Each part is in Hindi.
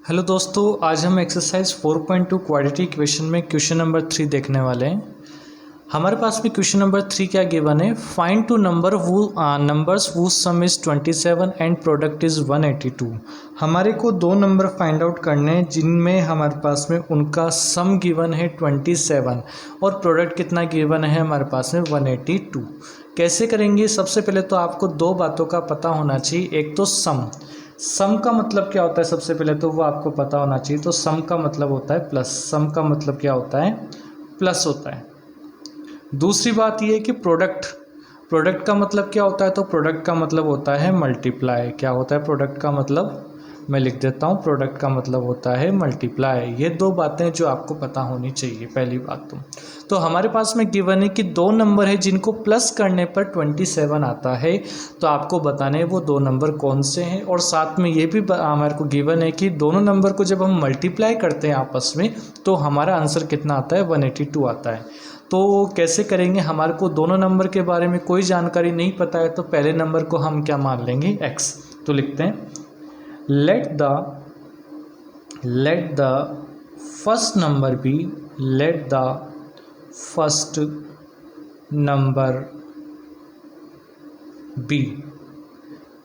हेलो दोस्तों, आज हम एक्सरसाइज 4.2 क्वाड्रेटिक इक्वेशन में क्वेश्चन नंबर 3 देखने वाले हैं। हमारे पास में क्वेश्चन नंबर 3 क्या गिवन है। Find two numbers whose some is 27 and product is 182। हमारे को दो नंबर फाइंड आउट करने हैं जिनमें हमारे पास में उनका सम गिवन है 27 और प्रोडक्ट कितना गिवन है हमारे पास में 182। कैसे करेंगे? सबसे पहले तो आपको दो बातों का पता होना चाहिए। एक तो सम का मतलब क्या होता है, सबसे पहले तो वो आपको पता होना चाहिए। तो सम का मतलब होता है प्लस। सम का मतलब क्या होता है? प्लस होता है। दूसरी बात ये है कि प्रोडक्ट का मतलब क्या होता है? तो प्रोडक्ट का मतलब होता है मल्टीप्लाई। क्या होता है प्रोडक्ट का मतलब? मैं लिख देता हूँ, प्रोडक्ट का मतलब होता है मल्टीप्लाई। ये दो बातें जो आपको पता होनी चाहिए। पहली बात तो हमारे पास में गिवन है कि दो नंबर है जिनको प्लस करने पर 27 आता है। तो आपको बताने हैं वो दो नंबर कौन से हैं, और साथ में ये भी हमारे को गिवन है कि दोनों नंबर को जब हम मल्टीप्लाई करते हैं आपस में तो हमारा आंसर कितना आता है? 182 आता है। तो कैसे करेंगे? हमारे को दोनों नंबर के बारे में कोई जानकारी नहीं पता है, तो पहले नंबर को हम क्या मान लेंगे? x। तो लिखते हैं let the first number be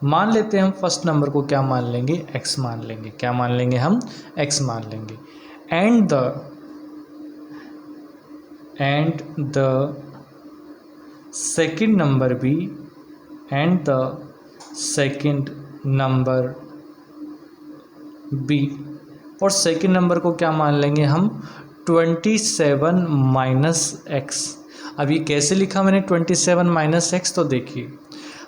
मान लेते हैं हम फर्स्ट नंबर को क्या मान लेंगे? x मान लेंगे। क्या मान लेंगे हम? x मान लेंगे। And the second number B और सेकंड नंबर को क्या मान लेंगे हम? 27 माइनस एक्स। अब ये कैसे लिखा मैंने 27 माइनस एक्स? तो देखिए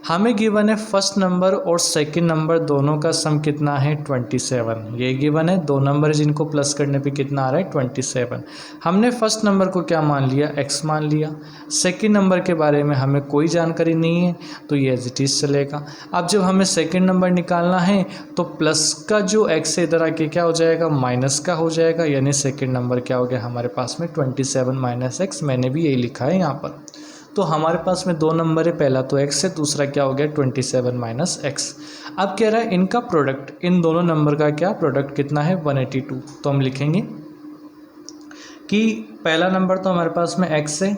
हमें गिवन है फर्स्ट नंबर और सेकंड नंबर दोनों का सम कितना है? 27। ये गिवन है दो नंबर जिनको प्लस करने पे कितना आ रहा है? 27। हमने फर्स्ट नंबर को क्या मान लिया? x मान लिया। सेकंड नंबर के बारे में हमें कोई जानकारी नहीं है तो ये एज इट इज चलेगा। अब जब हमें सेकंड नंबर निकालना है तो प्लस का जो x है इधर आके क्या हो जाएगा? माइनस का हो जाएगा। यानी सेकंड नंबर क्या हो गया हमारे पास में? 27 माइनस एक्स। मैंने भी यही लिखा है यहाँ पर। तो हमारे पास में दो नंबर है, पहला तो x है, दूसरा क्या हो गया? 27 माइनस एक्स। अब कह रहा है इनका प्रोडक्ट, इन दोनों नंबर का क्या प्रोडक्ट कितना है? 182। तो हम लिखेंगे कि पहला नंबर तो हमारे पास में x है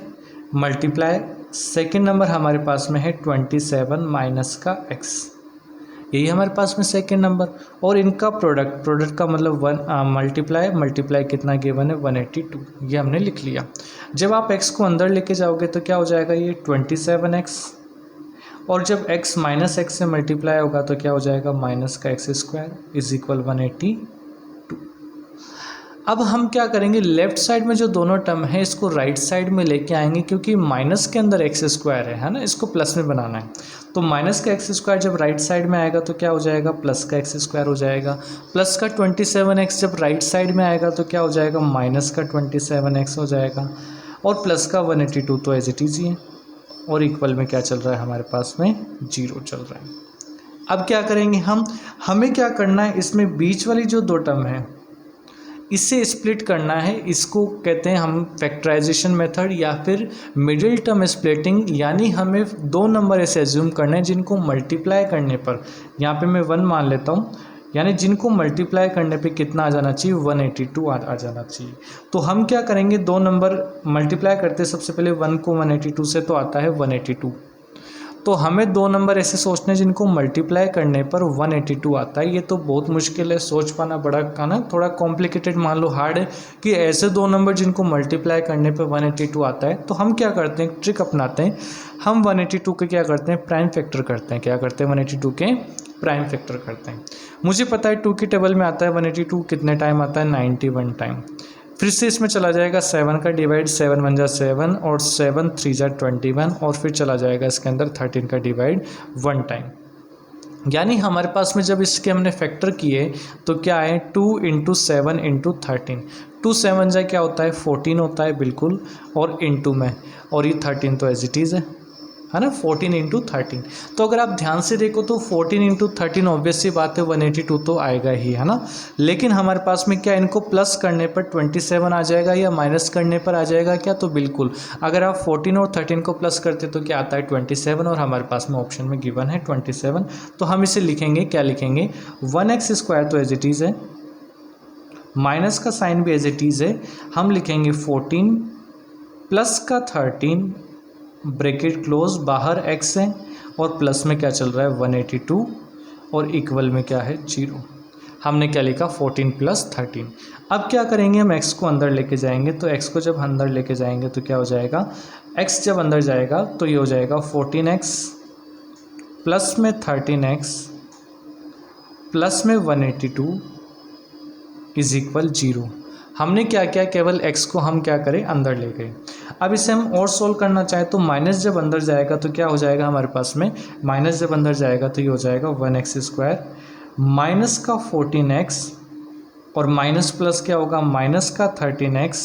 मल्टीप्लाई, सेकेंड नंबर हमारे पास में है 27 माइनस का x। यही हमारे पास में सेकेंड नंबर। और इनका प्रोडक्ट का मतलब मल्टीप्लाई कितना गिवन है? 182। ये हमने लिख लिया। जब आप x को अंदर लेके जाओगे तो क्या हो जाएगा? ये 27x। और जब x माइनस एक्स से मल्टीप्लाई होगा तो क्या हो जाएगा? माइनस का एक्स स्क्वायर इज इक्वल 182। अब हम क्या करेंगे? लेफ्ट साइड में जो दोनों टर्म है इसको राइट साइड में लेके आएंगे, क्योंकि माइनस के अंदर एक्स स्क्वायर है ना, इसको प्लस में बनाना है। तो माइनस का एक्स स्क्वायर जब राइट साइड में आएगा तो क्या हो जाएगा? प्लस का एक्स स्क्वायर हो जाएगा। प्लस का 27x जब राइट साइड में आएगा तो क्या हो जाएगा? माइनस का 27x हो जाएगा। और प्लस का 182 तो एज इट इज ही है। और इक्वल में क्या चल रहा है हमारे पास में? 0 चल रहा है। अब क्या करेंगे हमें क्या करना है? इसमें बीच वाली जो दो टर्म है इसे स्प्लिट करना है। इसको कहते हैं हम फैक्टराइजेशन मेथड या फिर मिडिल टर्म स्प्लिटिंग। यानी हमें दो नंबर ऐसे एज्यूम करने हैं जिनको मल्टीप्लाई करने पर, यहाँ पे मैं 1 मान लेता हूँ, यानी जिनको मल्टीप्लाई करने पे कितना आ जाना चाहिए? 182 आ जाना चाहिए। तो हम क्या करेंगे? दो नंबर मल्टीप्लाई करते सबसे पहले 1 को 182 से तो आता है 182। तो हमें दो नंबर ऐसे सोचने जिनको मल्टीप्लाई करने पर 182 आता है। ये तो बहुत मुश्किल है, सोच पाना बड़ा का ना, थोड़ा कॉम्प्लिकेटेड मान लो, हार्ड है कि ऐसे दो नंबर जिनको मल्टीप्लाई करने पर 182 आता है। तो हम क्या करते हैं? ट्रिक अपनाते हैं। हम 182 के क्या करते हैं? प्राइम फैक्टर करते हैं। क्या करते हैं? 182 के प्राइम फैक्टर करते हैं। मुझे पता है 2 की टेबल में आता है 182 कितने टाइम आता है? 91 टाइम। फिर से इसमें चला जाएगा 7 का डिवाइड, 7 1 जा 7 और 7 3 जा 21, और फिर चला जाएगा इसके अंदर 13 का डिवाइड 1 टाइम। यानी हमारे पास में जब इसके हमने फैक्टर किए तो क्या है? 2 × 7 × 13। 2 7 जा क्या होता है? 14 होता है बिल्कुल, और इंटू में, और ये 13 तो एज इट इज़ है ना, 14 × 13। तो अगर आप ध्यान से देखो तो 14 × 13 ऑब्वियस सी बात है 182 तो आएगा ही, है ना। लेकिन हमारे पास में क्या, इनको प्लस करने पर 27 आ जाएगा या माइनस करने पर आ जाएगा क्या? तो बिल्कुल, अगर आप 14 और 13 को प्लस करते तो क्या आता है? 27, और हमारे पास में ऑप्शन में गिवन है 27। तो हम इसे लिखेंगे, क्या लिखेंगे? 1x² तो एज इट इज़ है, माइनस का साइन भी एज इट इज़ है, हम लिखेंगे 14 प्लस का 13 ब्रैकेट क्लोज, बाहर x है और प्लस में क्या चल रहा है 182 और इक्वल में क्या है 0। हमने क्या लिखा 14 प्लस 13। अब क्या करेंगे हम x को अंदर लेके जाएंगे, तो x को जब अंदर लेके जाएंगे तो क्या हो जाएगा, x जब अंदर जाएगा तो ये हो जाएगा 14x प्लस में 13x प्लस में 182 इज इक्वल 0। हमने क्या किया, केवल x को हम क्या करें अंदर ले गए। अब इसे हम और सोल्व करना चाहें तो माइनस जब अंदर जाएगा तो क्या हो जाएगा हमारे पास में, माइनस जब अंदर जाएगा तो ये हो जाएगा 1x² माइनस का 14x और माइनस प्लस क्या होगा माइनस का 13x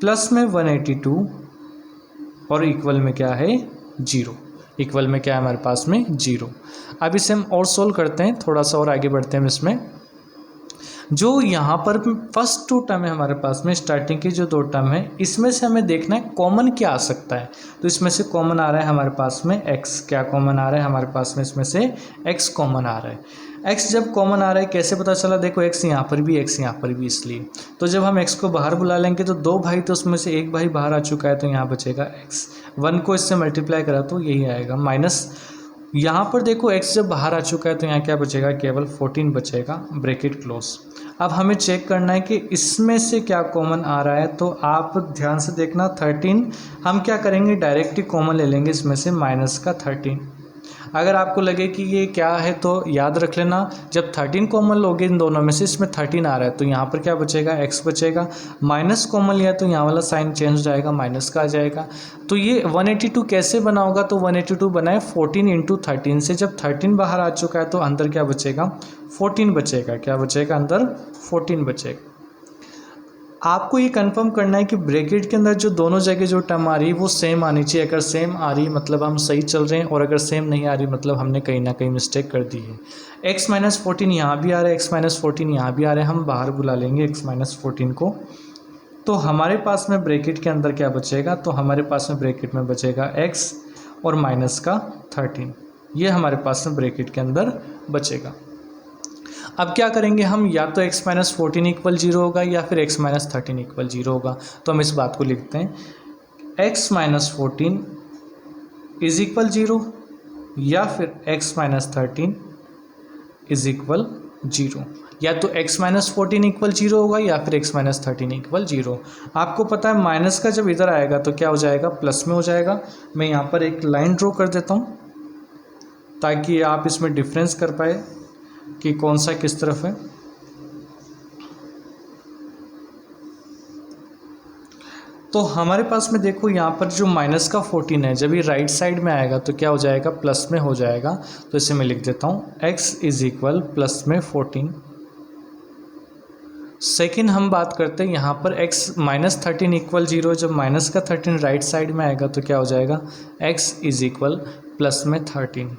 प्लस में 182 और इक्वल में क्या है 0। इक्वल में क्या है हमारे पास में 0। अब इसे हम और सोल्व करते हैं, थोड़ा सा और आगे बढ़ते हैं इसमें। जो यहाँ पर फर्स्ट 2 टर्म है हमारे पास में, स्टार्टिंग की जो 2 टर्म है, इसमें से हमें देखना है कॉमन क्या आ सकता है। तो इसमें से कॉमन आ रहा है हमारे पास में x, क्या कॉमन आ रहा है हमारे पास में, इसमें से x कॉमन आ रहा है। x जब कॉमन आ रहा है कैसे पता चला, देखो x यहाँ पर भी x यहाँ पर भी, इसलिए तो जब हम x को बाहर बुला लेंगे तो 2 भाई, तो उसमें से 1 भाई बाहर आ चुका है तो यहाँ बचेगा x। 1 को इससे मल्टीप्लाई करा तो यही आएगा, माइनस यहाँ पर देखो x जब बाहर आ चुका है तो यहाँ क्या बचेगा, केवल 14 बचेगा ब्रैकेट क्लोज। अब हमें चेक करना है कि इसमें से क्या कॉमन आ रहा है, तो आप ध्यान से देखना 13 हम क्या करेंगे डायरेक्ट ही कॉमन ले लेंगे इसमें से माइनस का 13। अगर आपको लगे कि ये क्या है तो याद रख लेना, जब 13 कॉमन लोगे इन दोनों में से, इसमें 13 आ रहा है तो यहाँ पर क्या बचेगा x बचेगा, माइनस कॉमन लिया तो यहाँ वाला साइन चेंज हो जाएगा, माइनस का आ जाएगा। तो ये 182 कैसे बना होगा, तो 182 बनाए 14 इंटू 13 से, जब 13 बाहर आ चुका है तो अंदर क्या बचेगा 14 बचेगा, क्या बचेगा अंदर 14 बचेगा। आपको ये कंफर्म करना है कि ब्रैकेट के अंदर जो दोनों जगह जो टर्म आ रही है वो सेम आनी चाहिए। अगर सेम आ रही मतलब हम सही चल रहे हैं, और अगर सेम नहीं आ रही मतलब हमने कहीं ना कहीं मिस्टेक कर दी है। x माइनस 14 यहाँ भी आ रहा है, x माइनस 14 यहाँ भी आ रहा है, हम बाहर बुला लेंगे x माइनस 14 को। तो हमारे पास में ब्रैकेट के अंदर क्या बचेगा, तो हमारे पास में ब्रैकेट में बचेगा x और माइनस का 13, ये हमारे पास में ब्रैकेट के अंदर बचेगा। अब क्या करेंगे हम, या तो x माइनस 14 इक्वल 0 होगा या फिर x माइनस 13 इक्वल 0 होगा। तो हम इस बात को लिखते हैं x माइनस 14 इज इक्वल 0 या फिर x माइनस 13 इज इक्वल 0। या तो x माइनस 14 इक्वल 0 होगा या फिर x माइनस 13 इक्वल 0। आपको पता है माइनस का जब इधर आएगा तो क्या हो जाएगा, प्लस में हो जाएगा। मैं यहाँ पर एक लाइन ड्रॉ कर देता हूँ ताकि आप इसमें डिफरेंस कर पाए कि कौन सा किस तरफ है। तो हमारे पास में देखो यहाँ पर जो माइनस का 14 है, जब ये राइट साइड में आएगा तो क्या हो जाएगा, प्लस में हो जाएगा। तो इसे मैं लिख देता हूँ x इज इक्वल प्लस में 14। सेकेंड हम बात करते हैं यहाँ पर x माइनस 13 इक्वल 0, जब माइनस का 13 राइट साइड में आएगा तो क्या हो जाएगा, x इज इक्वल प्लस में 13।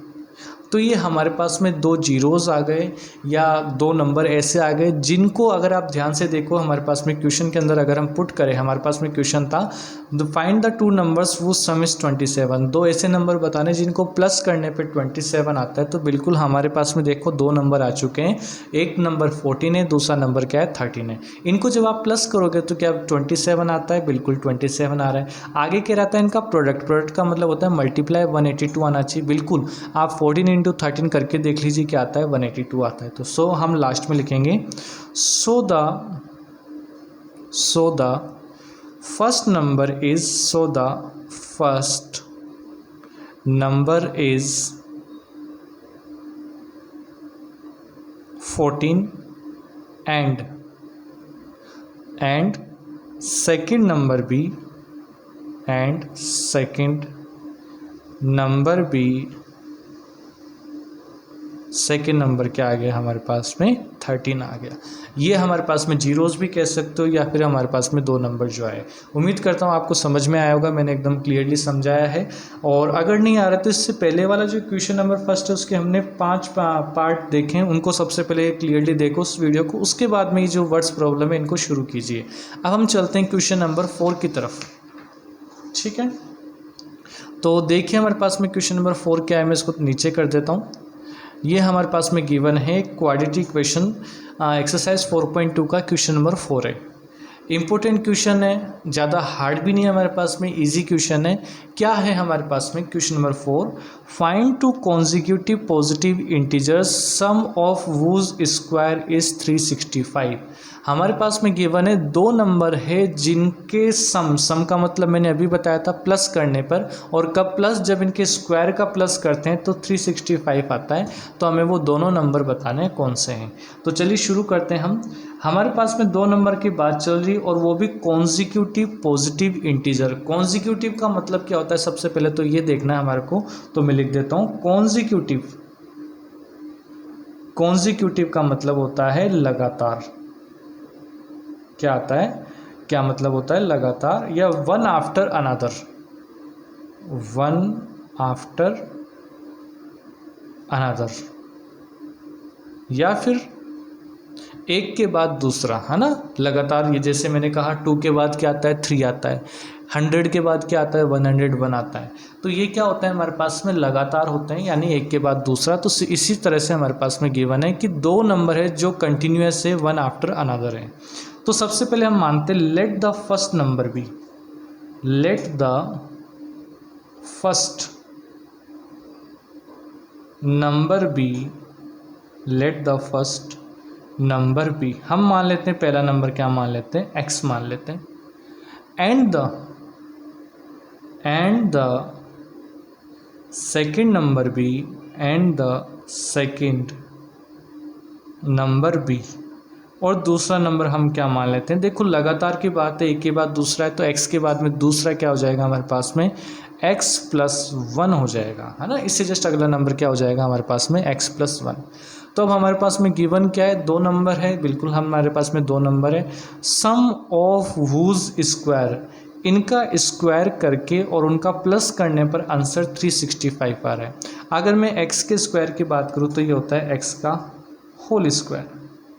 तो ये हमारे पास में 2 जीरोज़ आ गए या 2 नंबर ऐसे आ गए जिनको अगर आप ध्यान से देखो हमारे पास में क्वेश्चन के अंदर अगर हम पुट करें, हमारे पास में क्वेश्चन था फाइंड द 2 नंबर्स वो सम इज 27। 2 ऐसे नंबर बताने जिनको प्लस करने पे 27 आता है। तो बिल्कुल हमारे पास में देखो 2 नंबर आ चुके हैं, एक नंबर 14 है, दूसरा नंबर क्या है 13 है। इनको जब आप प्लस करोगे तो क्या 27 आता है, बिल्कुल 27 आ रहा है। आगे क्या रहता है इनका प्रोडक्ट का मतलब होता है मल्टीप्लाई 182 आना चाहिए। बिल्कुल आप 14 इंटू 13 करके देख लीजिए क्या आता है, 182 आता है। तो सो हम लास्ट में लिखेंगे so the first number is 14 and second number क्या आ गया हमारे पास में 13 आ गया। ये हमारे पास में जीरोज़ भी कह सकते हो या फिर हमारे पास में 2 नंबर जो आए। उम्मीद करता हूँ आपको समझ में आया होगा, मैंने एकदम क्लियरली समझाया है। और अगर नहीं आ रहा तो इससे पहले वाला जो क्वेश्चन नंबर फर्स्ट है उसके हमने 5 पार्ट देखे, उनको सबसे पहले क्लियरली देखो उस वीडियो को, उसके बाद में ये जो वर्ड्स प्रॉब्लम है इनको शुरू कीजिए। अब हम चलते हैं क्वेश्चन नंबर 4 की तरफ, ठीक है। तो देखिए हमारे पास में क्वेश्चन नंबर 4 क्या है, मैं इसको नीचे कर देता हूँ। ये हमारे पास में गिवन है क्वाड्रेटिक इक्वेशन एक्सरसाइज 4.2 का क्वेश्चन नंबर 4 है। इम्पोर्टेंट क्वेश्चन है, ज़्यादा हार्ड भी नहीं है हमारे पास में, इजी क्वेश्चन है। क्या है हमारे पास में question number 4, find two consecutive positive integers sum of whose square is 365। हमारे पास में गिवन है दो नंबर है जिनके सम का मतलब मैंने अभी बताया था प्लस करने पर, और कब प्लस, जब इनके स्क्वायर का प्लस करते हैं तो 365 आता है। तो हमें वो दोनों नंबर बताने हैं कौन से हैं। तो चलिए शुरू करते हैं हम। हमारे पास में दो नंबर की बात चल रही और वो भी कॉन्जिक्यूटिव पॉजिटिव इंटीजर। कॉन्जिक्यूटिव का मतलब क्या होता है, सबसे पहले तो ये देखना है हमारे को, तो मैं लिख देता हूँ कॉन्जिक्यूटिव का मतलब होता है लगातार। क्या आता है, क्या मतलब होता है, लगातार, या one after another, one after another, या फिर एक के बाद दूसरा, है ना, लगातार। ये जैसे मैंने कहा 2 के बाद क्या आता है, 3 आता है, 100 के बाद क्या आता है, 101 आता है। तो ये क्या होता है हमारे पास में, लगातार होते हैं, यानी एक के बाद दूसरा। तो इसी तरह से हमारे पास में गिवन है कि दो नंबर है जो कंटिन्यूअस है, वन आफ्टर अनदर है। तो सबसे पहले हम मानते हैं let the first number be, let the first number be, let the first number be, हम मान लेते हैं पहला नंबर क्या मान लेते हैं, x मान लेते हैं, and the second number be, and the second number B, और दूसरा नंबर हम क्या मान लेते हैं। देखो लगातार की बात है, एक के बाद दूसरा है, तो x के बाद में दूसरा क्या हो जाएगा हमारे पास में, x+1 हो जाएगा, है ना। इससे जस्ट अगला नंबर क्या हो जाएगा हमारे पास में, x+1। तो अब हमारे पास में गिवन क्या है, दो नंबर है, बिल्कुल हमारे पास में दो नंबर है, सम ऑफ वूज स्क्वायर, इनका स्क्वायर करके और उनका प्लस करने पर आंसर 365 आ रहा है। अगर मैं x के स्क्वायर की बात करूँ तो ये होता है x का होल स्क्वायर,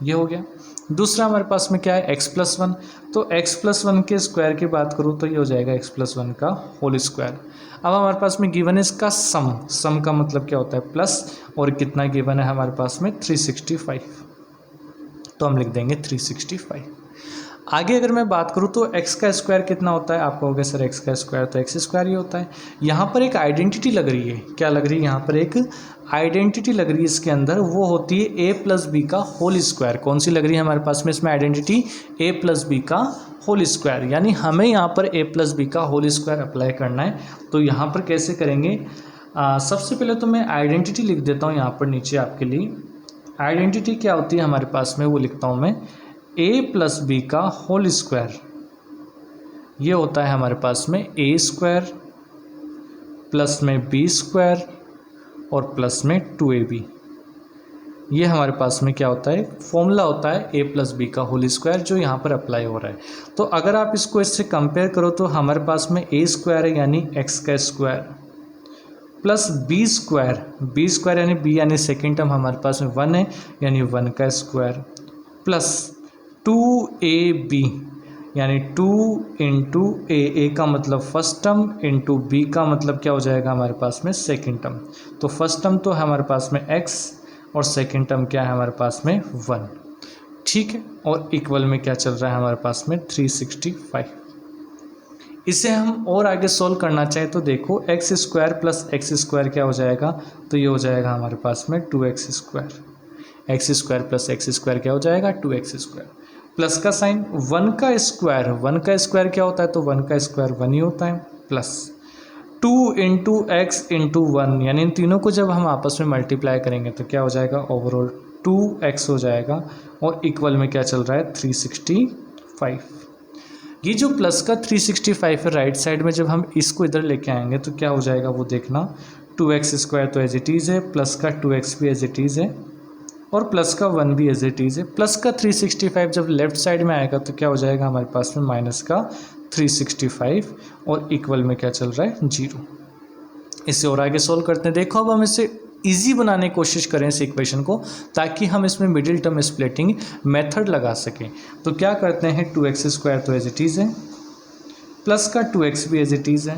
ये हो गया। दूसरा हमारे पास में क्या है, x+1, तो x+1 के स्क्वायर की बात करूँ तो ये हो जाएगा x+1 का होल स्क्वायर। अब हमारे पास में गिवन है इसका सम का मतलब क्या होता है, प्लस, और कितना गिवन है हमारे पास में 365, तो हम लिख देंगे 365। आगे अगर मैं बात करूँ तो x का स्क्वायर कितना होता है, आप कहोगे सर x का स्क्वायर तो x स्क्वायर ही होता है। यहाँ पर एक आइडेंटिटी लग रही है, क्या लग रही है, यहाँ पर एक आइडेंटिटी लग रही है इसके अंदर, वो होती है a+b का होल स्क्वायर। कौन सी लग रही है हमारे पास में इसमें आइडेंटिटी, a+b का होल स्क्वायर, यानी हमें यहाँ पर a+b का होल स्क्वायर अप्लाई करना है। तो यहाँ पर कैसे करेंगे, सबसे पहले तो मैं आइडेंटिटी लिख देता हूँ यहाँ पर नीचे आपके लिए। आइडेंटिटी क्या होती है हमारे पास में, वो लिखता हूँ मैं, a+b का होल स्क्वायर, ये होता है हमारे पास में a² प्लस में b² और प्लस में 2ab। ये हमारे पास में क्या होता है, फॉर्मूला होता है a+b का होल स्क्वायर, जो यहाँ पर अप्लाई हो रहा है। तो अगर आप इसको इससे कंपेयर करो तो हमारे पास में a² है यानी x का स्क्वायर, प्लस b² यानी b यानी सेकेंड टर्म हमारे पास में 1 है यानी 1 का स्क्वायर, प्लस 2ab यानी 2 इंटू ए का मतलब फर्स्ट टर्म इंटू बी का मतलब क्या हो जाएगा हमारे पास में सेकेंड टर्म। तो फर्स्ट टर्म तो हमारे पास में x और सेकेंड टर्म क्या है हमारे पास में 1, ठीक है, और इक्वल में क्या चल रहा है हमारे पास में 365। इसे हम और आगे सोल्व करना चाहें तो देखो x² प्लस x² क्या हो जाएगा, तो ये हो जाएगा हमारे पास में 2x², x² प्लस x² क्या हो जाएगा 2x², प्लस का साइन 1 का स्क्वायर क्या होता है, तो 1 का स्क्वायर 1 ही होता है, प्लस 2 इंटू x इंटू 1, यानी इन तीनों को जब हम आपस में मल्टीप्लाई करेंगे तो क्या हो जाएगा, ओवरऑल 2x हो जाएगा, और इक्वल में क्या चल रहा है 365। ये जो प्लस का 365 है राइट साइड में, जब हम इसको इधर लेके आएंगे तो क्या हो जाएगा वो देखना, 2x² तो एज इट इज़ है, प्लस का 2x भी एज इट इज़ है, और प्लस का 1 भी एज इट इज़ है। प्लस का 365 जब लेफ्ट साइड में आएगा तो क्या हो जाएगा हमारे पास में माइनस का 365, और इक्वल में क्या चल रहा है 0। इसे और आगे सोल्व करते हैं। देखो अब हम इसे इजी बनाने की कोशिश करें इस इक्वेशन को, ताकि हम इसमें मिडिल टर्म स्प्लिटिंग मेथड लगा सकें। तो क्या करते हैं, 2x² तो एज इट इज़ है, प्लस का 2x भी एज इट इज़ है,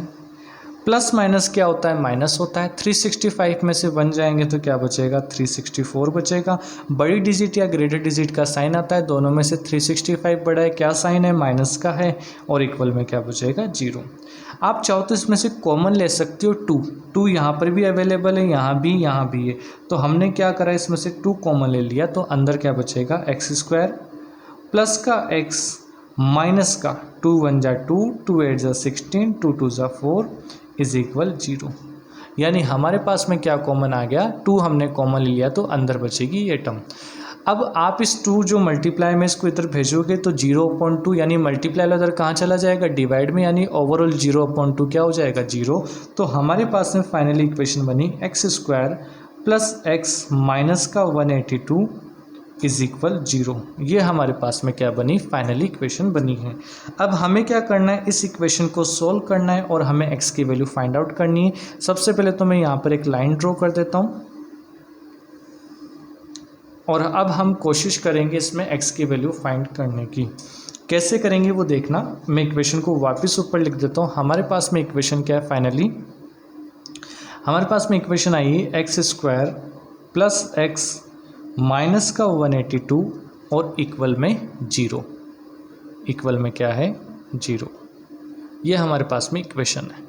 प्लस माइनस क्या होता है, माइनस होता है। 365 में से 1 जाएंगे तो क्या बचेगा, 364 बचेगा। बड़ी डिजिट या ग्रेटर डिजिट का साइन आता है, दोनों में से 365 बड़ा है, क्या साइन है, माइनस का है, और इक्वल में क्या बचेगा, 0। आप चाहो तो इसमें से कॉमन ले सकते हो 2 यहाँ पर भी अवेलेबल है, यहाँ भी है। तो हमने क्या करा, इसमें से 2 कॉमन ले लिया, तो अंदर क्या बचेगा, x² प्लस का x माइनस का 2 1 जा 2, 2 8 जा 16, 2 2 जा 4 इज इक्वल 0। यानी हमारे पास में क्या कॉमन आ गया, 2 हमने कॉमन ले लिया, तो अंदर बचेगी ये टर्म। अब आप इस 2 जो मल्टीप्लाई में इसको इधर भेजोगे तो 0/2 यानी मल्टीप्लाई उधर कहाँ चला जाएगा, डिवाइड में, यानी ओवरऑल 0/2 क्या हो जाएगा, 0। तो हमारे पास में फाइनली इक्वेशन बनी x² प्लस x माइनस का 182 इज इक्वल 0। ये हमारे पास में क्या बनी, फाइनली इक्वेशन बनी है। अब हमें क्या करना है, इस इक्वेशन को सोल्व करना है और हमें x की वैल्यू फाइंड आउट करनी है। सबसे पहले तो मैं यहाँ पर एक लाइन ड्रॉ कर देता हूँ और अब हम कोशिश करेंगे इसमें x की वैल्यू फाइंड करने की। कैसे करेंगे वो देखना, मैं इक्वेशन को वापस ऊपर लिख देता हूँ। हमारे पास में इक्वेशन क्या है, फाइनली हमारे पास में इक्वेशन आई है x² प्लस x माइनस का 182 और इक्वल में 0। इक्वल में क्या है, 0। ये हमारे पास में इक्वेशन है।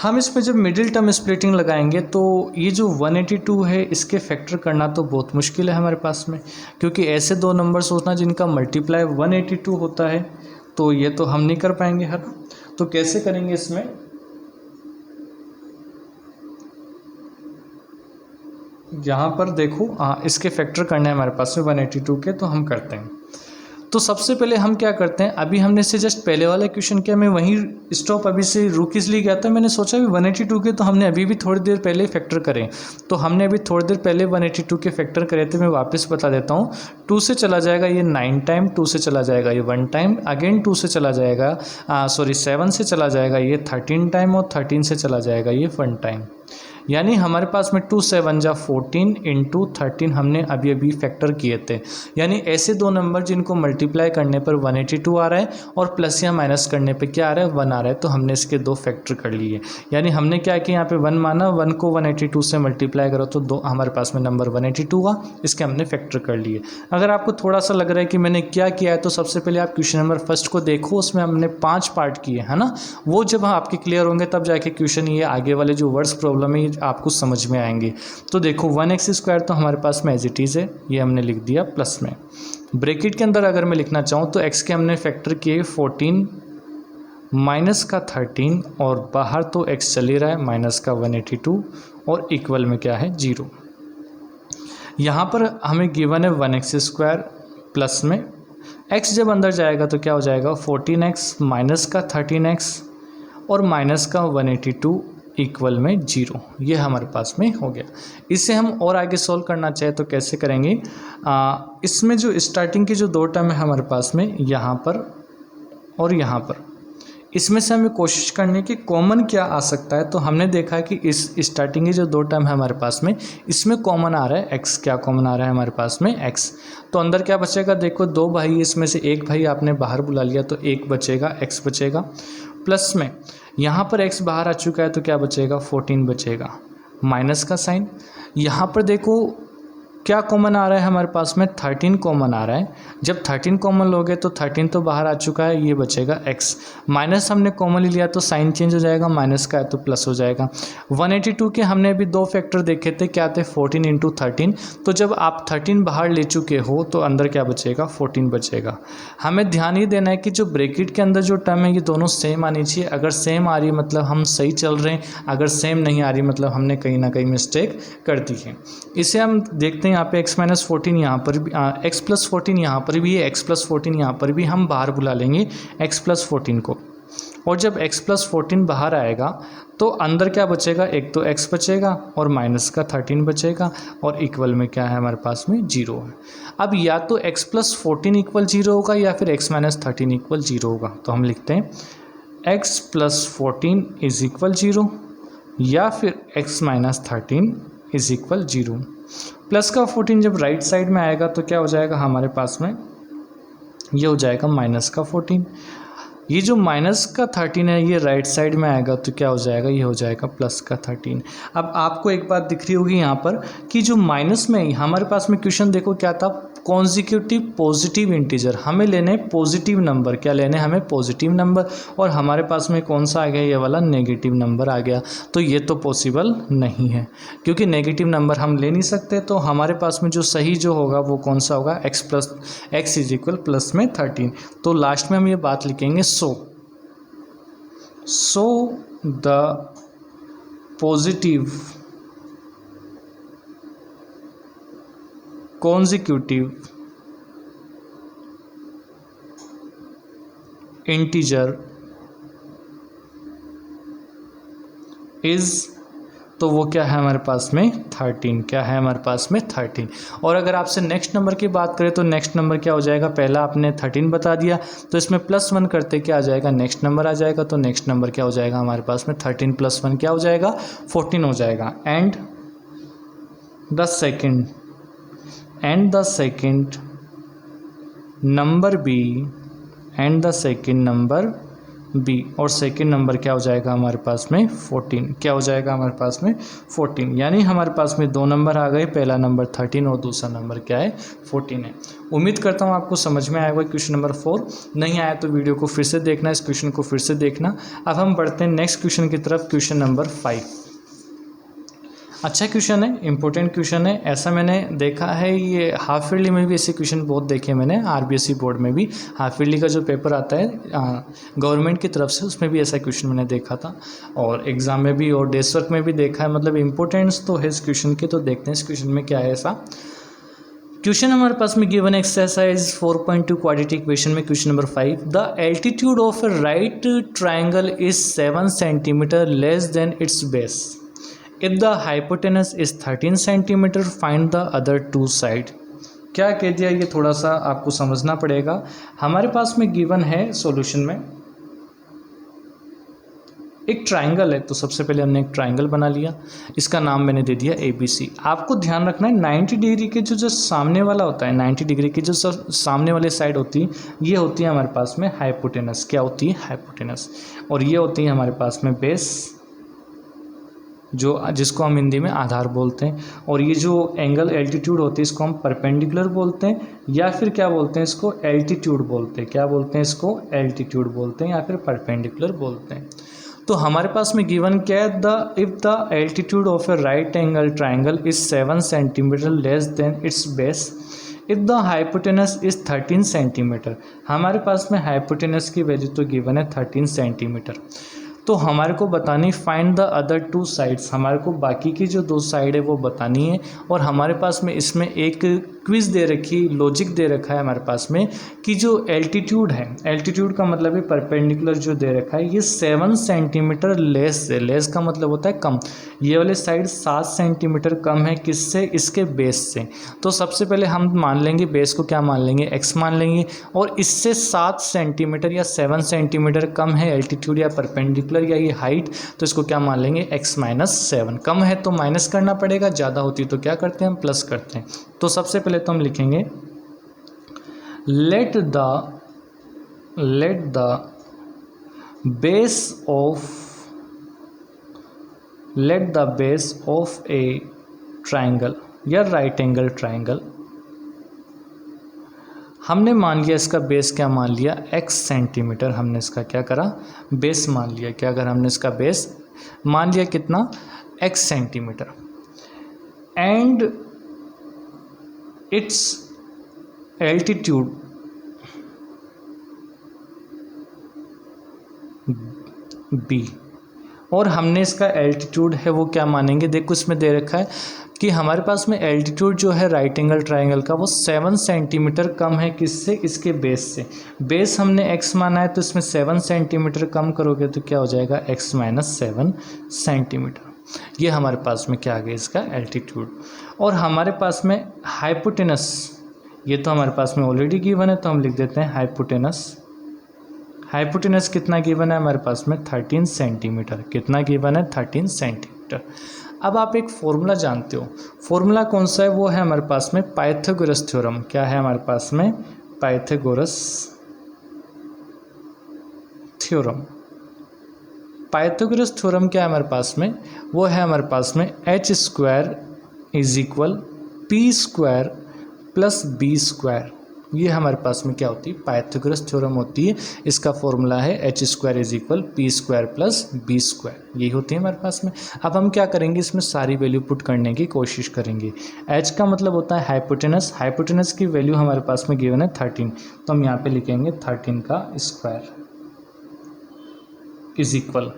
हम इसमें जब मिडिल टर्म स्प्लिटिंग लगाएंगे तो ये जो 182 है इसके फैक्टर करना तो बहुत मुश्किल है हमारे पास में, क्योंकि ऐसे दो नंबर सोचना जिनका मल्टीप्लाई 182 होता है, तो ये तो हम नहीं कर पाएंगे है ना। तो कैसे करेंगे, इसमें यहाँ पर देखो इसके फैक्टर करने हैं हमारे पास में 182 के, तो हम करते हैं। तो सबसे पहले हम क्या करते हैं, अभी हमने इससे जस्ट पहले वाला क्वेश्चन किया, मैं वहीं स्टॉप अभी से रुक इसलिए गया था, मैंने सोचा भी 182 के तो हमने अभी भी थोड़ी देर पहले फैक्टर करें, तो हमने अभी थोड़ी देर पहले 182 के फैक्टर करे थे। मैं वापस बता देता हूँ, 2 से चला जाएगा ये 9 टाइम, 2 से चला जाएगा ये 1 टाइम, अगेन 2 से चला जाएगा 7 से चला जाएगा ये 13 टाइम, और 13 से चला जाएगा ये 1 टाइम। यानी हमारे पास में 2 7 जा 14 इंटू 13 हमने अभी अभी फैक्टर किए थे। यानी ऐसे दो नंबर जिनको मल्टीप्लाई करने पर 182 आ रहा है और प्लस या माइनस करने पे क्या आ रहा है, 1 आ रहा है, तो हमने इसके 2 फैक्टर कर लिए। यानी हमने क्या किया, यहाँ पे 1 माना, 1 को 182 से मल्टीप्लाई करो तो 2 हमारे पास में नंबर 182 हुआ, इसके हमने फैक्टर कर लिए। अगर आपको थोड़ा सा लग रहा है कि मैंने क्या किया है, तो सबसे पहले आप क्वेश्चन नंबर फर्स्ट को देखो, उसमें हमने 5 पार्ट किए है ना। वो जब आपके क्लियर होंगे तब जाके क्वेश्चन ये आगे वाले जो वर्ड्स प्रॉब्लम है आपको समझ में आएंगे। तो देखो 1x² तो हमारे पास में एज इट इज़ है, ये हमने लिख दिया प्लस में। ब्रैकेट के अंदर अगर मैं लिखना चाहूँ तो x के हमने फैक्टर किए 14 माइनस का 13, और बाहर तो x चल ही रहा है, माइनस का 182, और इक्वल में क्या है, 0। यहाँ पर हमें गिवन है 1x² प्लस में x जब अंदर जाएगा तो क्या हो जाएगा, 14x माइनस का 13x और माइनस का 182 इक्वल में 0। ये हमारे पास में हो गया। इसे हम और आगे सॉल्व करना चाहे तो कैसे करेंगे, इसमें जो स्टार्टिंग की जो 2 टर्म है हमारे पास में, यहाँ पर और यहाँ पर, इसमें से हमें कोशिश करने की कॉमन क्या आ सकता है। तो हमने देखा है कि इस स्टार्टिंग की जो 2 टर्म है हमारे पास में, इसमें कॉमन आ रहा है x। क्या कॉमन आ रहा है हमारे पास में, x। तो अंदर क्या बचेगा, देखो 2 भाई, इसमें से एक भाई आपने बाहर बुला लिया तो 1 बचेगा, x बचेगा, प्लस में यहाँ पर x बाहर आ चुका है तो क्या बचेगा, 14 बचेगा, माइनस का साइन। यहाँ पर देखो क्या कॉमन आ रहा है हमारे पास में, 13 कॉमन आ रहा है। जब 13 कॉमन लोगे तो 13 तो बाहर आ चुका है, ये बचेगा x। माइनस हमने कॉमन लिया तो साइन चेंज हो जाएगा, माइनस का है तो प्लस हो जाएगा। 182 के हमने अभी 2 फैक्टर देखे थे, क्या थे, 14 इंटू 13। तो जब आप 13 बाहर ले चुके हो तो अंदर क्या बचेगा, 14 बचेगा। हमें ध्यान ये देना है कि जो ब्रैकेट के अंदर जो टर्म है ये दोनों सेम आनी चाहिए। अगर सेम आ रही है मतलब हम सही चल रहे हैं, अगर सेम नहीं आ रही मतलब हमने कहीं ना कहीं मिस्टेक कर दी है। इसे हम देखते हैं, यहाँ पे x माइनस 14 यहाँ पर भी, x प्लस 14 यहाँ पर भी है, x प्लस 14 यहाँ पर भी हम बाहर बुला लेंगे x प्लस 14 को। और जब x प्लस 14 बाहर आएगा तो अंदर क्या बचेगा, एक तो x बचेगा और माइनस का 13 बचेगा, और इक्वल में क्या है हमारे पास में, 0 है। अब या तो x प्लस 14 इक्वल 0 होगा या फिर x माइनस 13 इक्वल 0 होगा। तो हम लिखते हैं x प्लस 14 इज इक्वल 0 या फिर x minus 13 is equal 0। Plus का 14 जब राइट साइड में आएगा तो क्या हो जाएगा हमारे पास में, ये हो जाएगा माइनस का 14। ये जो माइनस का 13 है ये राइट साइड में आएगा तो क्या हो जाएगा, ये हो जाएगा प्लस का 13। अब आपको एक बात दिख रही होगी यहाँ पर कि जो माइनस में हमारे पास में क्वेश्चन देखो क्या था, कॉन्जिक्यूटिव पॉजिटिव इंटीजर, हमें लेने पॉजिटिव नंबर, क्या लेने हमें पॉजिटिव नंबर, और हमारे पास में कौन सा आ गया, ये वाला नेगेटिव नंबर आ गया। तो ये तो पॉसिबल नहीं है क्योंकि नेगेटिव नंबर हम ले नहीं सकते। तो हमारे पास में जो सही जो होगा वो कौन सा होगा, x इज इक्वल प्लस में 13। तो लास्ट में हम ये बात लिखेंगे so the positive consecutive integer is, तो वो क्या है हमारे पास में 13, क्या है हमारे पास में 13। और अगर आपसे नेक्स्ट नंबर की बात करें तो नेक्स्ट नंबर क्या हो जाएगा, पहला आपने 13 बता दिया तो इसमें +1 करते क्या आ जाएगा, नेक्स्ट नंबर आ जाएगा। तो नेक्स्ट नंबर क्या हो जाएगा हमारे पास में 13 + 1 क्या हो जाएगा 14 हो जाएगा। And the second number B, and the second number B, और सेकेंड नंबर क्या हो जाएगा हमारे पास में 14, क्या हो जाएगा हमारे पास में 14। यानी हमारे पास में दो नंबर आ गए, पहला नंबर 13 और दूसरा नंबर क्या है 14 है। उम्मीद करता हूँ आपको समझ में आएगा क्वेश्चन नंबर 4। नहीं आया तो वीडियो को फिर से देखना, इस क्वेश्चन को फिर से देखना। अब हम बढ़ते हैं नेक्स्ट क्वेश्चन की तरफ, क्वेश्चन नंबर 5। अच्छा क्वेश्चन है, इंपॉर्टेंट क्वेश्चन है। ऐसा मैंने देखा है, ये हाफ ईयरली में भी ऐसे क्वेश्चन बहुत देखे मैंने, आरबीएसई बोर्ड में भी हाफ ईयरली का जो पेपर आता है गवर्नमेंट की तरफ से, उसमें भी ऐसा क्वेश्चन मैंने देखा था, और एग्ज़ाम में भी और डेस्क वर्क में भी देखा है। मतलब इंपॉर्टेंस तो है इस क्वेश्चन की। तो देखते हैं इस क्वेश्चन में क्या है। ऐसा क्वेश्चन हमारे पास में गिवन एक्सरसाइज 4.2 क्वाड्रेटिक इक्वेशन में question number 5, the altitude of a right triangle is 7 centimetre less than it's base. If the hypotenuse is 13 centimeter, find the other two side। क्या कह दिया, ये थोड़ा सा आपको समझना पड़ेगा। हमारे पास में गिवन है सॉल्यूशन में एक ट्राइंगल है, तो सबसे पहले हमने एक ट्राइंगल बना लिया, इसका नाम मैंने दे दिया ABC। आपको ध्यान रखना है 90 डिग्री के जो सामने वाला होता है, 90 डिग्री की जो सामने वाली साइड होती है, ये होती है हमारे पास में हाइपोटेनस। क्या होती है, हाइपोटेनस। और ये होती है हमारे पास में बेस, जो जिसको हम हिंदी में आधार बोलते हैं। और ये जो एंगल एल्टीट्यूड होती है इसको हम परपेंडिकुलर बोलते हैं, या फिर क्या बोलते हैं इसको, एल्टीट्यूड बोलते हैं। क्या बोलते हैं इसको, एल्टीट्यूड बोलते हैं या फिर परपेंडिकुलर बोलते हैं। तो हमारे पास में गिवन क्या है, if the altitude of A right angle triangle is 7 centimetre less than it's base, if the hypotenuse is 13 centimetre. हमारे पास में हाइपोटेनस की वैल्यू तो गिवन है 13 सेंटीमीटर। तो हमारे को बतानी find the other two sides, हमारे को बाकी की जो दो साइड है वो बतानी है। और हमारे पास में इसमें एक क्विज दे रखी, लॉजिक दे रखा है हमारे पास में कि जो एल्टीट्यूड है, एल्टीट्यूड का मतलब है परपेंडिकुलर जो दे रखा है, ये 7 सेंटीमीटर लेस है। लेस का मतलब होता है कम। ये वाले साइड 7 सेंटीमीटर कम है, किससे, इसके बेस से। तो सबसे पहले हम मान लेंगे बेस को, क्या मान लेंगे, x मान लेंगे। और इससे 7 सेंटीमीटर या 7 सेंटीमीटर कम है एल्टीट्यूड या परपेंडिकुलर या ये हाइट, तो इसको क्या मान लेंगे, x - 7। कम है तो माइनस करना पड़ेगा, ज़्यादा होती तो क्या करते हैं हम, प्लस करते हैं। तो सबसे पहले तो हम लिखेंगे let the base of A triangle या राइट एंगल ट्राइंगल, हमने मान लिया इसका बेस, क्या मान लिया, x सेंटीमीटर। हमने इसका क्या करा, बेस मान लिया। क्या अगर हमने इसका बेस मान लिया कितना, x centimetre. And it's altitude b, और हमने इसका एल्टीट्यूड है वो क्या मानेंगे, देखो इसमें दे रखा है कि हमारे पास में एल्टीट्यूड जो है राइट एंगल ट्राइंगल का वो 7 सेंटीमीटर कम है, किससे, इसके बेस से। बेस हमने x माना है तो इसमें 7 सेंटीमीटर कम करोगे तो क्या हो जाएगा, x - 7 सेंटीमीटर। ये हमारे पास में क्या आ गया, इसका एल्टीट्यूड। और हमारे पास में हाइपोटेनस, ये तो हमारे पास में ऑलरेडी गिवन है, तो हम लिख देते हैं हाइपोटेनस। हाइपोटेनस कितना गिवन है हमारे पास में, 13 सेंटीमीटर। कितना गिवन है, 13 सेंटीमीटर। अब आप एक फॉर्मूला जानते हो, फॉर्मूला कौन सा है, वो है हमारे पास में पाइथागोरस थ्योरम। क्या है हमारे पास में, पाइथागोरस थ्योरम। पाइथागोरस थ्योरम क्या है हमारे पास में, वो है हमारे पास में H square is equal P square plus B square. ये हमारे पास में क्या होती है, पाइथागोरस थ्योरम होती है। इसका फॉर्मूला है H square is equal P square plus B square, यही होती है हमारे पास में। अब हम क्या करेंगे, इसमें सारी वैल्यू पुट करने की कोशिश करेंगे। एच का मतलब होता है हाइपोटेनस, हाइपोटेनस की वैल्यू हमारे पास में गिवन है 13, तो हम यहाँ पे लिखेंगे 13 का स्क्वायर इज इक्वल।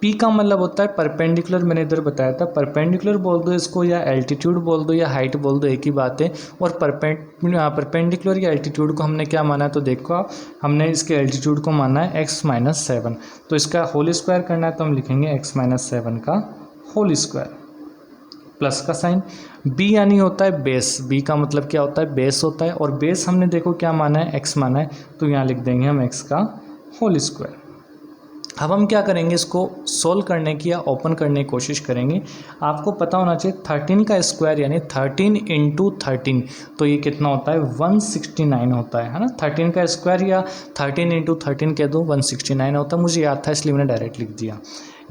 पी का मतलब होता है परपेंडिकुलर, मैंने इधर बताया था, परपेंडिकुलर बोल दो इसको या एल्टीट्यूड बोल दो या हाइट बोल दो, एक ही बात है। और परपेंडिकुलर या एल्टीट्यूड को हमने क्या माना है, तो देखो आप, हमने इसके एल्टीट्यूड को माना है x-7, तो इसका होल स्क्वायर करना है, तो हम लिखेंगे x-7 का होल स्क्वायर प्लस का साइन। बी यानी होता है बेस, बी का मतलब क्या होता है, बेस होता है। और बेस हमने देखो क्या माना है, x माना है, तो यहाँ लिख देंगे हम x का होल स्क्वायर। अब हम क्या करेंगे, इसको सोल्व करने की या ओपन करने की कोशिश करेंगे। आपको पता होना चाहिए 13 का स्क्वायर यानी 13 इंटू 13, तो ये कितना होता है 169 होता है ना। 13 का स्क्वायर या 13 इंटू 13 कह दो 169 होता है, मुझे याद था इसलिए मैंने डायरेक्ट लिख दिया।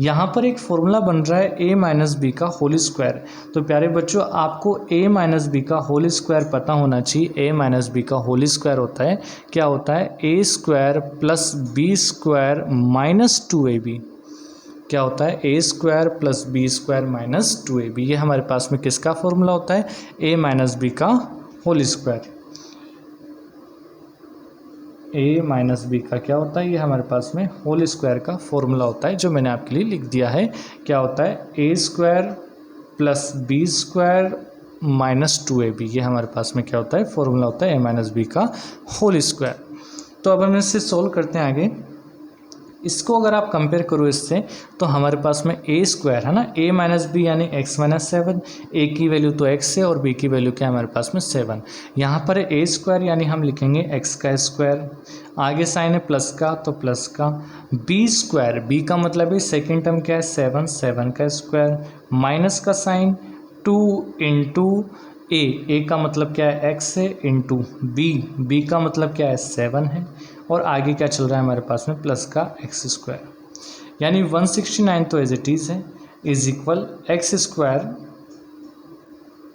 यहाँ पर एक फॉर्मूला बन रहा है a माइनस बी का होल स्क्वायर। तो प्यारे बच्चों, आपको a माइनस बी का होल स्क्वायर पता होना चाहिए। a माइनस बी का होल स्क्वायर होता है, क्या होता है, a square plus B square minus 2ab। क्या होता है, a square plus B square minus 2ab। ये हमारे पास में किसका फॉर्मूला होता है, a माइनस बी का होल स्क्वायर। ए माइनस बी का क्या होता है, ये हमारे पास में होल स्क्वायर का फॉर्मूला होता है, जो मैंने आपके लिए लिख दिया है। क्या होता है, A square plus B square minus 2ab। ये हमारे पास में क्या होता है, फॉर्मूला होता है ए माइनस बी का होल स्क्वायर। तो अब हम इससे सोल्व करते हैं आगे। इसको अगर आप कंपेयर करो इससे, तो हमारे पास में ए स्क्वायर है ना, ए माइनस बी यानी x-7, ए की वैल्यू तो x है और बी की वैल्यू क्या है हमारे पास में 7। यहाँ पर ए स्क्वायर यानी हम लिखेंगे x का स्क्वायर, आगे साइन है प्लस का तो प्लस का, बी स्क्वायर, बी का मतलब है सेकेंड टर्म क्या है 7, 7 का स्क्वायर, माइनस का साइन 2 इंटू ए का मतलब क्या है x है, इंटू बी का मतलब क्या है 7 है, और आगे क्या चल रहा है हमारे पास में प्लस का x स्क्वायर, यानी 169 तो एज इट इज़ है, is equal x square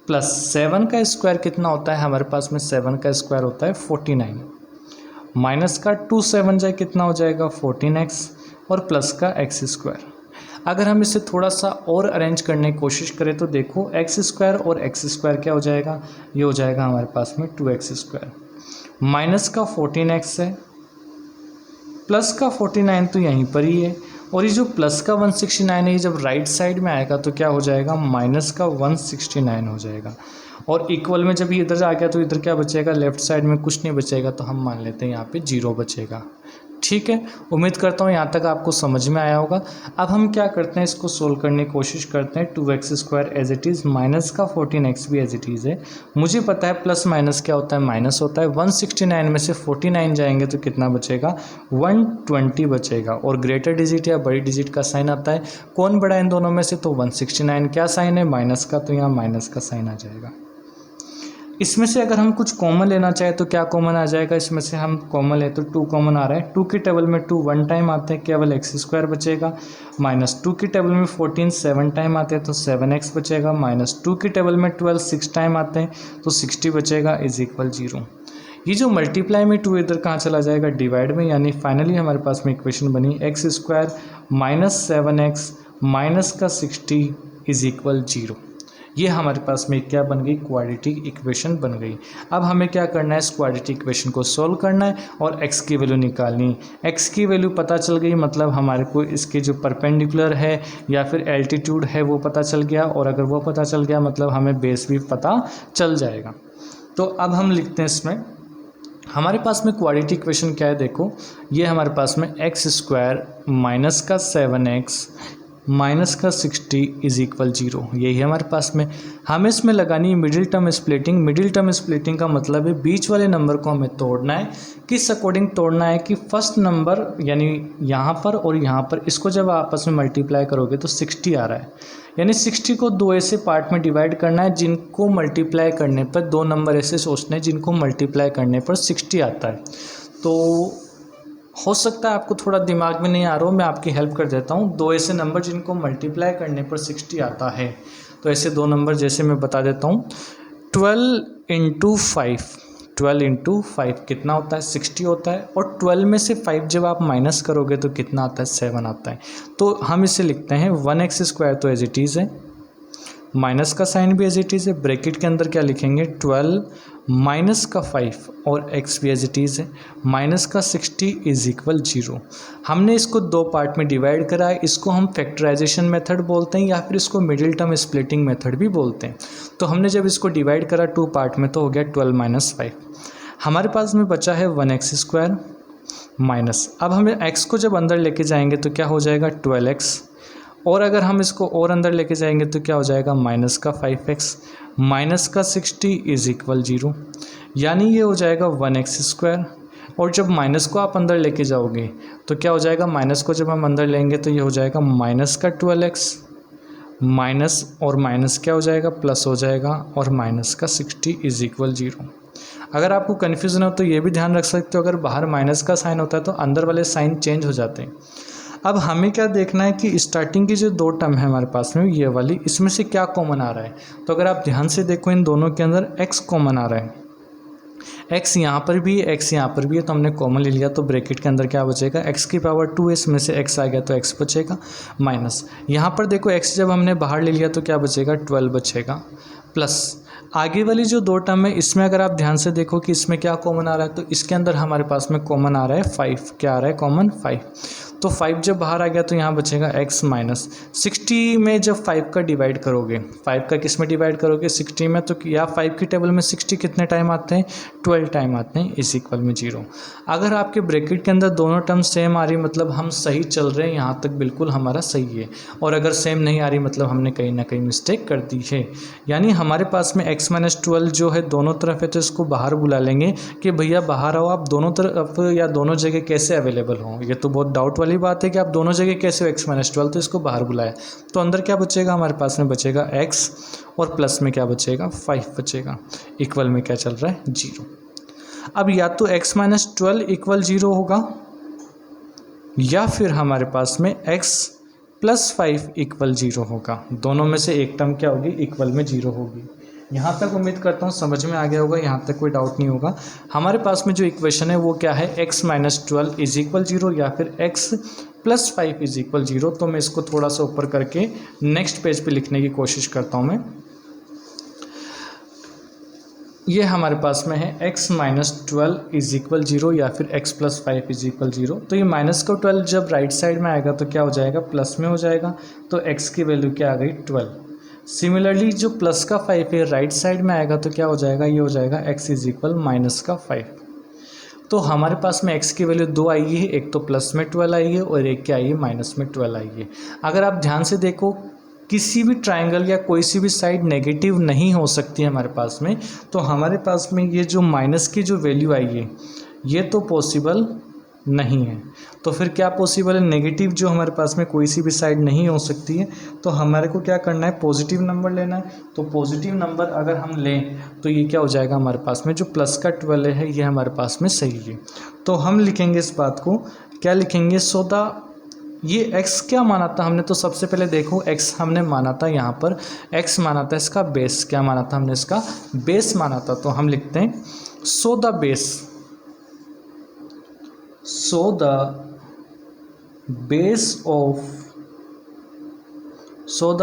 plus 7 का स्क्वायर कितना होता है हमारे पास में, 7 का स्क्वायर होता है 49, माइनस का 2 7 जाए कितना हो जाएगा 14x, और प्लस का x स्क्वायर। अगर हम इसे थोड़ा सा और अरेंज करने की कोशिश करें तो देखो x स्क्वायर और x स्क्वायर क्या हो जाएगा, ये हो जाएगा हमारे पास में 2x स्क्वायर, माइनस का 14x है, प्लस का 49 तो यहीं पर ही है, और ये जो प्लस का 169 है ये जब राइट साइड में आएगा तो क्या हो जाएगा, माइनस का 169 हो जाएगा। और इक्वल में जब ये इधर आ गया तो इधर क्या बचेगा, लेफ्ट साइड में कुछ नहीं बचेगा, तो हम मान लेते हैं यहाँ पे 0 बचेगा। ठीक है, उम्मीद करता हूँ यहाँ तक आपको समझ में आया होगा। अब हम क्या करते हैं, इसको सोल्व करने की कोशिश करते हैं। 2x square as it is, minus का 14x भी एज इट इज़ है। मुझे पता है प्लस माइनस क्या होता है, माइनस होता है। 169 में से 49 जाएंगे तो कितना बचेगा, 120 बचेगा, और ग्रेटर डिजिट या बड़ी डिजिट का साइन आता है। कौन बड़ा इन दोनों में से, तो 169 क्या साइन है, माइनस का, तो यहाँ माइनस का साइन आ जाएगा। इसमें से अगर हम कुछ कॉमन लेना चाहे तो क्या कॉमन आ जाएगा, इसमें से हम कॉमन ले तो 2 कॉमन आ रहा है, 2 की टेबल में 2 1 टाइम आते हैं, केवल x स्क्वायर बचेगा, माइनस 2 की टेबल में 14 7 टाइम आते हैं तो 7x बचेगा, माइनस 2 की टेबल में 12 6 टाइम आते हैं तो 60 बचेगा, इज इक्वल 0। ये जो मल्टीप्लाई में 2 इधर कहाँ चला जाएगा, डिवाइड में, यानी फाइनली हमारे पास में इक्वेशन बनी x square minus 7x minus का 60 इज इक्वल 0। ये हमारे पास में क्या बन गई, क्वाड्रेटिक इक्वेशन बन गई। अब हमें क्या करना है, इस क्वाड्रेटिक इक्वेशन को सॉल्व करना है और x की वैल्यू निकालनी। x की वैल्यू पता चल गई, मतलब हमारे को इसके जो परपेंडिकुलर है या फिर एल्टीट्यूड है वो पता चल गया, और अगर वो पता चल गया मतलब हमें बेस भी पता चल जाएगा। तो अब हम लिखते हैं इसमें, हमारे पास में क्वाड्रेटिक इक्वेशन क्या है, देखो ये हमारे पास में x स्क्वायर माइनस का 7x माइनस का 60 इज इक्वल 0, यही है हमारे पास में। हमें इसमें लगानी है middle term splitting. Middle term splitting का मतलब है बीच वाले नंबर को हमें तोड़ना है। किस अकॉर्डिंग तोड़ना है कि फर्स्ट नंबर यानी यहाँ पर और यहाँ पर, इसको जब आपस में मल्टीप्लाई करोगे तो 60 आ रहा है, यानी 60 को 2 ऐसे पार्ट में डिवाइड करना है जिनको मल्टीप्लाई करने पर, 2 नंबर ऐसे सोचने हैं जिनको मल्टीप्लाई करने पर 60 आता है। तो हो सकता है आपको थोड़ा दिमाग में नहीं आ रहा हो, मैं आपकी हेल्प कर देता हूँ। दो ऐसे नंबर जिनको मल्टीप्लाई करने पर 60 आता है, तो ऐसे दो नंबर जैसे मैं बता देता हूँ। 12 इंटू 5 कितना होता है? 60 होता है। और 12 में से 5 जब आप माइनस करोगे तो कितना आता है? 7 आता है। तो हम इसे लिखते हैं 1x² तो एज इट इज़ है, माइनस का साइन भी एज इट इज़ है, ब्रैकेट के अंदर क्या लिखेंगे? 12 माइनस का 5 और x भी एज इट इज़ है, माइनस का 60 इज इक्वल 0। हमने इसको दो पार्ट में डिवाइड करा है। इसको हम फैक्टराइजेशन मेथड बोलते हैं या फिर इसको मिडिल टर्म स्प्लिटिंग मेथड भी बोलते हैं। तो हमने जब इसको डिवाइड करा टू पार्ट में तो हो गया 12 माइनस 5। हमारे पास में बचा है 1x² माइनस, अब हमें x को जब अंदर लेके जाएंगे तो क्या हो जाएगा? 12x। और अगर हम इसको और अंदर लेके जाएंगे तो क्या हो जाएगा? माइनस का 5x माइनस का 60 इज इक्वल 0, यानी ये हो जाएगा 1x²। और जब माइनस को आप अंदर लेके जाओगे तो क्या हो जाएगा? माइनस को जब हम अंदर लेंगे तो ये हो जाएगा माइनस का 12x माइनस और माइनस क्या हो जाएगा? प्लस हो जाएगा और माइनस का 60 इज इक्वल 0। अगर आपको कन्फ्यूज़न हो तो ये भी ध्यान रख सकते हो, अगर बाहर माइनस का साइन होता है तो अंदर वाले साइन चेंज हो जाते हैं। अब हमें क्या देखना है कि स्टार्टिंग की जो दो टर्म है हमारे पास में ये वाली, इसमें से क्या कॉमन आ रहा है। तो अगर आप ध्यान से देखो इन दोनों के अंदर x कॉमन आ रहा है, x यहाँ पर भी है, x यहाँ पर भी है, तो हमने कॉमन ले लिया। तो ब्रैकेट के अंदर क्या बचेगा? x की पावर 2 है, इसमें से x आ गया तो x बचेगा माइनस। यहाँ पर देखो x जब हमने बाहर ले लिया तो क्या बचेगा? 12 बचेगा प्लस आगे वाली जो दो टर्म है इसमें अगर आप ध्यान से देखो कि इसमें क्या कॉमन आ रहा है, तो इसके अंदर हमारे पास में कॉमन आ रहा है 5। क्या आ रहा है कॉमन? 5। तो 5 जब बाहर आ गया तो यहाँ बचेगा x माइनस 60 में जब 5 का डिवाइड करोगे, 5 का किस में डिवाइड करोगे? 60 में। तो या 5 की टेबल में 60 कितने टाइम आते हैं? 12 टाइम आते हैं, इस इक्वल में 0। अगर आपके ब्रैकेट के अंदर दोनों टर्म सेम आ रही मतलब हम सही चल रहे हैं, यहाँ तक बिल्कुल हमारा सही है। और अगर सेम नहीं आ रही मतलब हमने कहीं ना कहीं मिस्टेक कर दी है। यानी हमारे पास में x माइनस 12 जो है दोनों तरफ है, तो इसको बाहर बुला लेंगे कि भैया बाहर आओ, आप दोनों तरफ या दोनों जगह कैसे अवेलेबल हो। ये तो बहुत डाउट वाली बात है कि आप दोनों जगह कैसे हो x माइनस 12, तो इसको बाहर बुलाया तो अंदर क्या बचेगा? हमारे पास में बचेगा x और प्लस में क्या बचेगा? 5 बचेगा, इक्वल में क्या चल रहा है? 0। अब या तो x माइनस 12 इक्वल 0 होगा या फिर हमारे पास में x प्लस 5 इक्वल 0 होगा। दोनों में से एक टर्म क्या होगी? इक्वल में 0 होगी। यहाँ तक उम्मीद करता हूँ समझ में आ गया होगा, यहाँ तक कोई डाउट नहीं होगा। हमारे पास में जो इक्वेशन है वो क्या है? x माइनस 12 इज इक्वल 0 या फिर x प्लस 5 इज इक्वल 0। तो मैं इसको थोड़ा सा ऊपर करके नेक्स्ट पेज पे लिखने की कोशिश करता हूँ मैं। ये हमारे पास में है x माइनस 12 इज इक्वल 0 या फिर x प्लस 5 इज इक्वल 0। तो ये माइनस का 12 जब राइट साइड में आएगा तो क्या हो जाएगा? प्लस में हो जाएगा। तो x की वैल्यू क्या आ गई? 12। सिमिलरली जो प्लस का 5 है राइट साइड में आएगा तो क्या हो जाएगा? ये हो जाएगा x इज इक्वल माइनस का 5। तो हमारे पास में x की वैल्यू 2 आई है, एक तो प्लस में 12 आई है और एक क्या आई है? माइनस में 12 आई है। अगर आप ध्यान से देखो किसी भी ट्रायंगल या कोई सी भी साइड नेगेटिव नहीं हो सकती है हमारे पास में, तो हमारे पास में ये जो माइनस की जो वैल्यू आई है ये तो पॉसिबल नहीं है। तो फिर क्या पॉसिबल है? नेगेटिव जो हमारे पास में कोई सी भी साइड नहीं हो सकती है। तो हमारे को क्या करना है? पॉजिटिव नंबर लेना है। तो पॉजिटिव नंबर अगर हम लें तो ये क्या हो जाएगा? हमारे पास में जो प्लस का 12 है ये हमारे पास में सही है। तो हम लिखेंगे इस बात को, क्या लिखेंगे? सो ये x क्या माना था हमने? तो सबसे पहले देखो x हमने माना था, यहाँ पर x माना था इसका बेस। क्या माना था हमने? इसका बेस माना था। तो हम लिखते हैं so the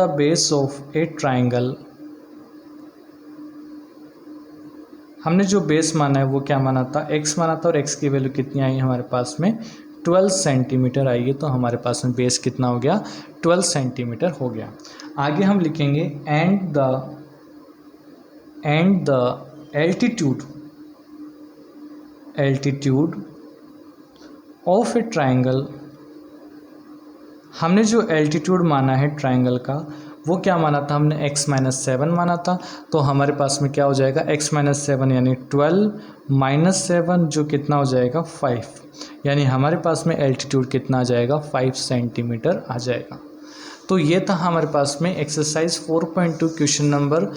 base of A triangle. हमने जो बेस माना है वो क्या माना था? x माना था और x की वैल्यू कितनी आई हमारे पास में? 12 सेंटीमीटर आई है। तो हमारे पास में बेस कितना हो गया? 12 सेंटीमीटर हो गया। आगे हम लिखेंगे and the altitude of A triangle. हमने जो एल्टीट्यूड माना है ट्राइंगल का वो क्या माना था हमने? x माइनस 7 माना था। तो हमारे पास में क्या हो जाएगा? x माइनस 7 यानी 12 माइनस 7 जो कितना हो जाएगा? 5। यानी हमारे पास में एल्टीट्यूड कितना आ जाएगा? 5 सेंटीमीटर आ जाएगा। तो ये था हमारे पास में एक्सरसाइज 4.2 क्वेश्चन नंबर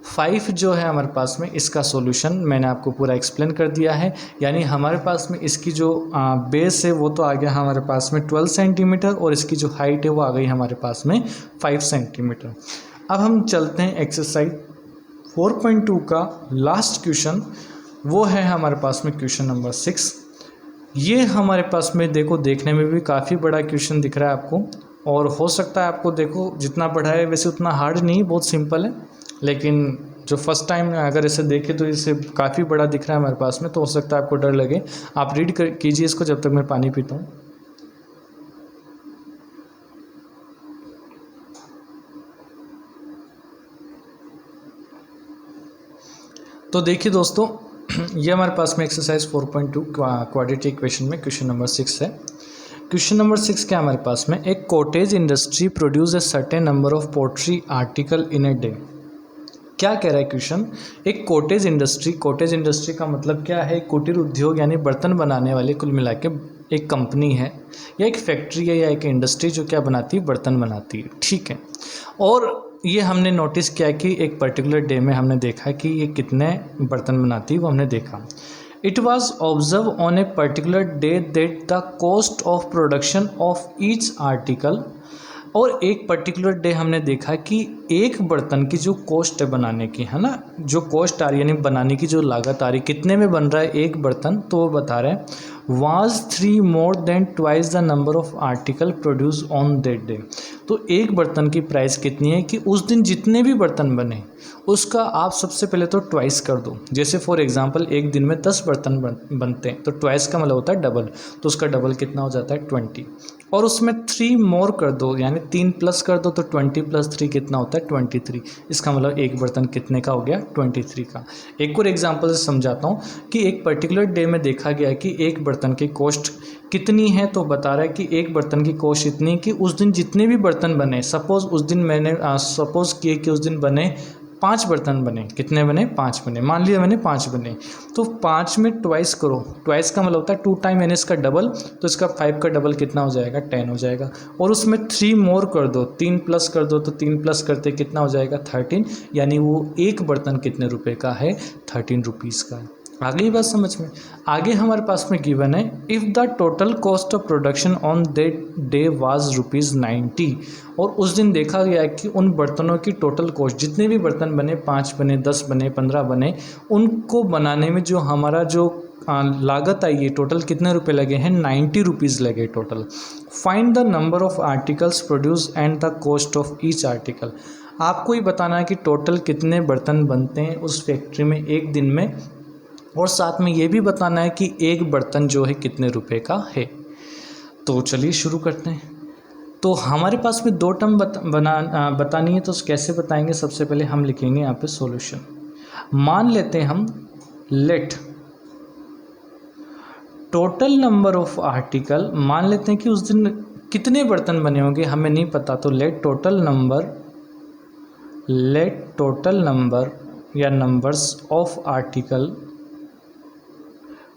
5 जो है हमारे पास में इसका सॉल्यूशन मैंने आपको पूरा एक्सप्लेन कर दिया है। यानी हमारे पास में इसकी जो बेस है वो तो आ गया हमारे पास में 12 सेंटीमीटर और इसकी जो हाइट है वो आ गई हमारे पास में 5 सेंटीमीटर। अब हम चलते हैं एक्सरसाइज 4.2 का लास्ट क्वेश्चन, वो है हमारे पास में क्वेश्चन नंबर 6। ये हमारे पास में देखो देखने में भी काफ़ी बड़ा क्वेश्चन दिख रहा है आपको, और हो सकता है आपको देखो जितना बड़ा है वैसे उतना हार्ड नहीं, बहुत सिंपल है, लेकिन जो फर्स्ट टाइम अगर इसे देखें तो इसे काफ़ी बड़ा दिख रहा है हमारे पास में, तो हो सकता है आपको डर लगे। आप रीड कीजिए इसको जब तक मैं पानी पीता हूँ। तो देखिए दोस्तों, ये हमारे पास में एक्सरसाइज 4.2 क्वाड्रेटिक इक्वेशन में क्वेश्चन नंबर 6 है। क्वेश्चन नंबर 6 क्या हमारे पास में, एक cottage industry produce a certain number of poultry article in a day. क्या कह रहा है क्वेश्चन, एक कॉटेज इंडस्ट्री का मतलब क्या है, कुटीर उद्योग यानी बर्तन बनाने वाले, कुल मिला के एक कंपनी है या एक फैक्ट्री है या एक इंडस्ट्री जो क्या बनाती है, बर्तन बनाती है, ठीक है। और ये हमने नोटिस किया कि एक पर्टिकुलर डे में हमने देखा कि ये कितने बर्तन बनाती है, वो हमने देखा। It was observe on a particular day that the cost of production of each article, और एक पर्टिकुलर डे हमने देखा कि एक बर्तन की जो कॉस्ट है बनाने की, है ना, जो कॉस्ट आ रही है यानी बनाने की जो लागत आ रही, कितने में बन रहा है एक बर्तन, तो वो बता रहे हैं was 3 more than twice the number of article produce on that day. तो एक बर्तन की प्राइस कितनी है कि उस दिन जितने भी बर्तन बने उसका आप सबसे पहले तो ट्वाइस कर दो। जैसे फॉर एग्जांपल एक दिन में 10 बर्तन बनते हैं तो ट्वाइस का मतलब होता है डबल, तो उसका डबल कितना हो जाता है 20, और उसमें 3 मोर कर दो यानी 3 प्लस कर दो तो 20 + 3 कितना होता है 23। इसका मतलब एक बर्तन कितने का हो गया 23 का। एक और एग्जांपल से समझाता हूँ कि एक पर्टिकुलर डे में देखा गया कि एक बर्तन की कॉस्ट कितनी है, तो बता रहा है कि एक बर्तन की कॉस्ट इतनी कि उस दिन जितने भी बर्तन बने, सपोज़ उस दिन मैंने सपोज़ किए कि उस दिन बने 5 बर्तन बने, कितने बने 5 बने, मान लिया मैंने 5 बने, तो 5 में ट्वाइस करो, ट्वाइस का मतलब होता है 2 टाइम यानी इसका डबल, तो इसका 5 का डबल कितना हो जाएगा 10 हो जाएगा, और उसमें 3 मोर कर दो, 3 प्लस कर दो, तो 3 प्लस करते कितना हो जाएगा 13, यानी वो एक बर्तन कितने रुपए का है 13 रुपीज़ का है। आगे बात समझ में। आगे हमारे पास में गिवन है if the total cost of production on that day was ₹90, और उस दिन देखा गया कि उन बर्तनों की टोटल कॉस्ट, जितने भी बर्तन बने 5 बने 10 बने 15 बने, उनको बनाने में जो हमारा जो लागत आई है टोटल कितने रुपए लगे हैं 90 रुपीज़ लगे total. Find the number of articles produce and the cost of each article. आपको ही बताना है कि टोटल कितने बर्तन बनते हैं उस फैक्ट्री में एक दिन में, और साथ में ये भी बताना है कि एक बर्तन जो है कितने रुपए का है। तो चलिए शुरू करते हैं। तो हमारे पास में 2 टर्म बतानी है, तो कैसे बताएंगे, सबसे पहले हम लिखेंगे यहाँ पे सॉल्यूशन। मान लेते हैं हम let total number of article, मान लेते हैं कि उस दिन कितने बर्तन बने होंगे हमें नहीं पता, तो लेट टोटल नंबर या नंबर्स ऑफ आर्टिकल,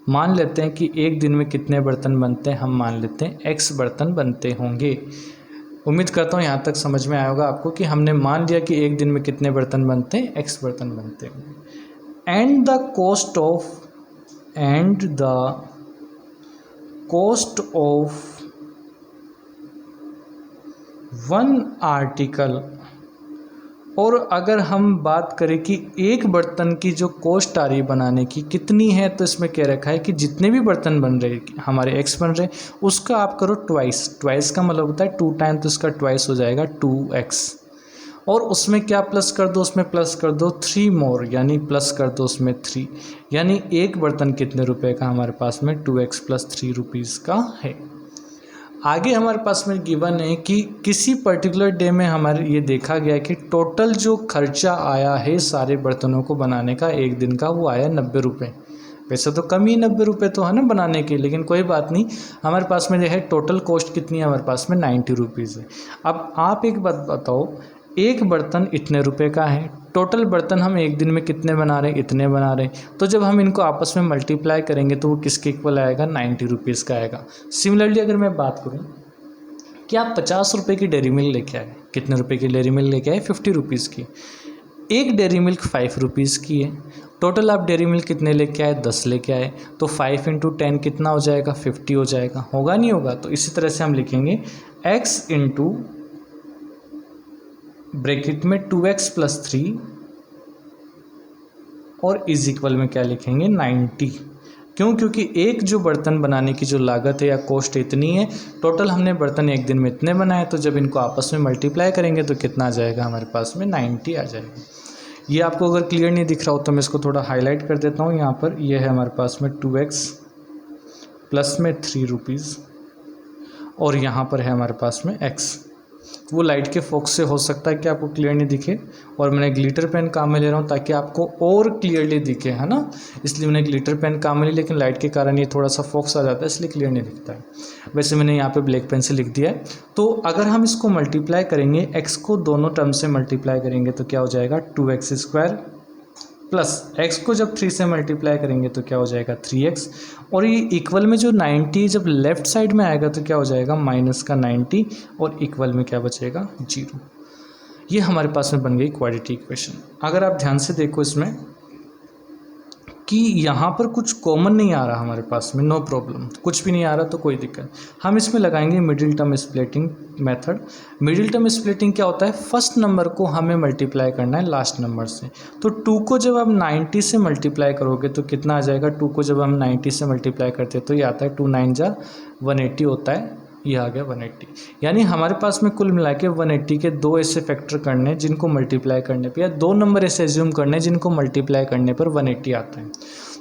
मान लेते हैं कि एक दिन में कितने बर्तन बनते हैं, हम मान लेते हैं x बर्तन बनते होंगे। उम्मीद करता हूँ यहाँ तक समझ में आया होगा आपको कि हमने मान लिया कि एक दिन में कितने बर्तन बनते हैं, x बर्तन बनते होंगे। And the cost of 1 article, और अगर हम बात करें कि एक बर्तन की जो कॉस्ट आ रही बनाने की कितनी है, तो इसमें क्या रखा है कि जितने भी बर्तन बन रहे हमारे x बन रहे उसका आप करो ट्वाइस का मतलब होता है 2 टाइम, तो इसका ट्वाइस हो जाएगा 2x, और उसमें क्या प्लस कर दो, उसमें प्लस कर दो 3 मोर, यानी प्लस कर दो उसमें 3, यानी एक बर्तन कितने रुपए का हमारे पास में 2x + 3 रुपीज़ का है। आगे हमारे पास में गिवन है कि किसी पर्टिकुलर डे में हमारे ये देखा गया कि टोटल जो खर्चा आया है सारे बर्तनों को बनाने का एक दिन का, वो आया 90 रुपये। वैसे तो कम ही 90 रुपये तो है ना बनाने के, लेकिन कोई बात नहीं, हमारे पास में जो है टोटल कॉस्ट कितनी है, हमारे पास में 90 रुपीज़ है। अब आप एक बात बताओ, एक बर्तन इतने रुपए का है, टोटल बर्तन हम एक दिन में कितने बना रहे हैं, इतने बना रहे हैं, तो जब हम इनको आपस में मल्टीप्लाई करेंगे तो वो किसके इक्वल आएगा 90 रुपीज़ का आएगा। सिमिलरली अगर मैं बात करूँ कि आप 50 रुपये की डेयरी मिल्क लेके आए, कितने रुपए की डेयरी मिल्क लेके आए 50 रुपीज़ की, एक डेयरी मिल्क 5 रुपीज़ की है, टोटल आप डेयरी मिल्क कितने लेके आए, 10 लेके आए, तो 5 इंटू 10 कितना हो जाएगा, 50 हो जाएगा, होगा नहीं होगा। तो इसी तरह से हम लिखेंगे x इंटू ब्रैकेट में 2x प्लस 3 और इज इक्वल में क्या लिखेंगे 90। क्यों? क्योंकि एक जो बर्तन बनाने की जो लागत है या कॉस्ट इतनी है, टोटल हमने बर्तन एक दिन में इतने बनाए, तो जब इनको आपस में मल्टीप्लाई करेंगे तो कितना आ जाएगा हमारे पास में 90 आ जाएगा। ये आपको अगर क्लियर नहीं दिख रहा हो तो मैं इसको थोड़ा हाईलाइट कर देता हूँ। यहाँ पर ये है हमारे पास में 2x प्लस में 3 रुपीज़ और यहाँ पर है हमारे पास में x। वो लाइट के फोकस से हो सकता है कि आपको क्लियर नहीं दिखे, और मैंने ग्लिटर पेन काम में ले रहा हूँ ताकि आपको और क्लियरली दिखे, है ना, इसलिए मैंने ग्लिटर पेन काम में ली, लेकिन लाइट के कारण ये थोड़ा सा फोकस आ जाता है इसलिए क्लियर नहीं दिखता है। वैसे मैंने यहाँ पे ब्लैक पेन से लिख दिया है। तो अगर हम इसको मल्टीप्लाई करेंगे, x को दोनों टर्म से मल्टीप्लाई करेंगे तो क्या हो जाएगा 2x स्क्वायर, प्लस x को जब 3 से मल्टीप्लाई करेंगे तो क्या हो जाएगा 3x, और ये इक्वल में जो 90 जब लेफ्ट साइड में आएगा तो क्या हो जाएगा माइनस का 90, और इक्वल में क्या बचेगा 0। ये हमारे पास में बन गई क्वाड्रेटिक इक्वेशन। अगर आप ध्यान से देखो इसमें कि यहाँ पर कुछ कॉमन नहीं आ रहा हमारे पास में, नो प्रॉब्लम, कुछ भी नहीं आ रहा तो कोई दिक्कत। हम इसमें लगाएंगे middle term splitting method. Middle term splitting क्या होता है, फर्स्ट नंबर को हमें मल्टीप्लाई करना है लास्ट नंबर से। तो 2 को जब आप 90 से मल्टीप्लाई करोगे तो कितना आ जाएगा, 2 को जब हम 90 से मल्टीप्लाई करते हैं तो ये आता है 2 9 जा 180 होता है, ये आ गया 180। यानी हमारे पास में कुल मिला के 180 के 2 ऐसे फैक्टर करने जिनको मल्टीप्लाई करने पे, या 2 नंबर ऐसे एज्यूम करने जिनको मल्टीप्लाई करने पर 180 आता है।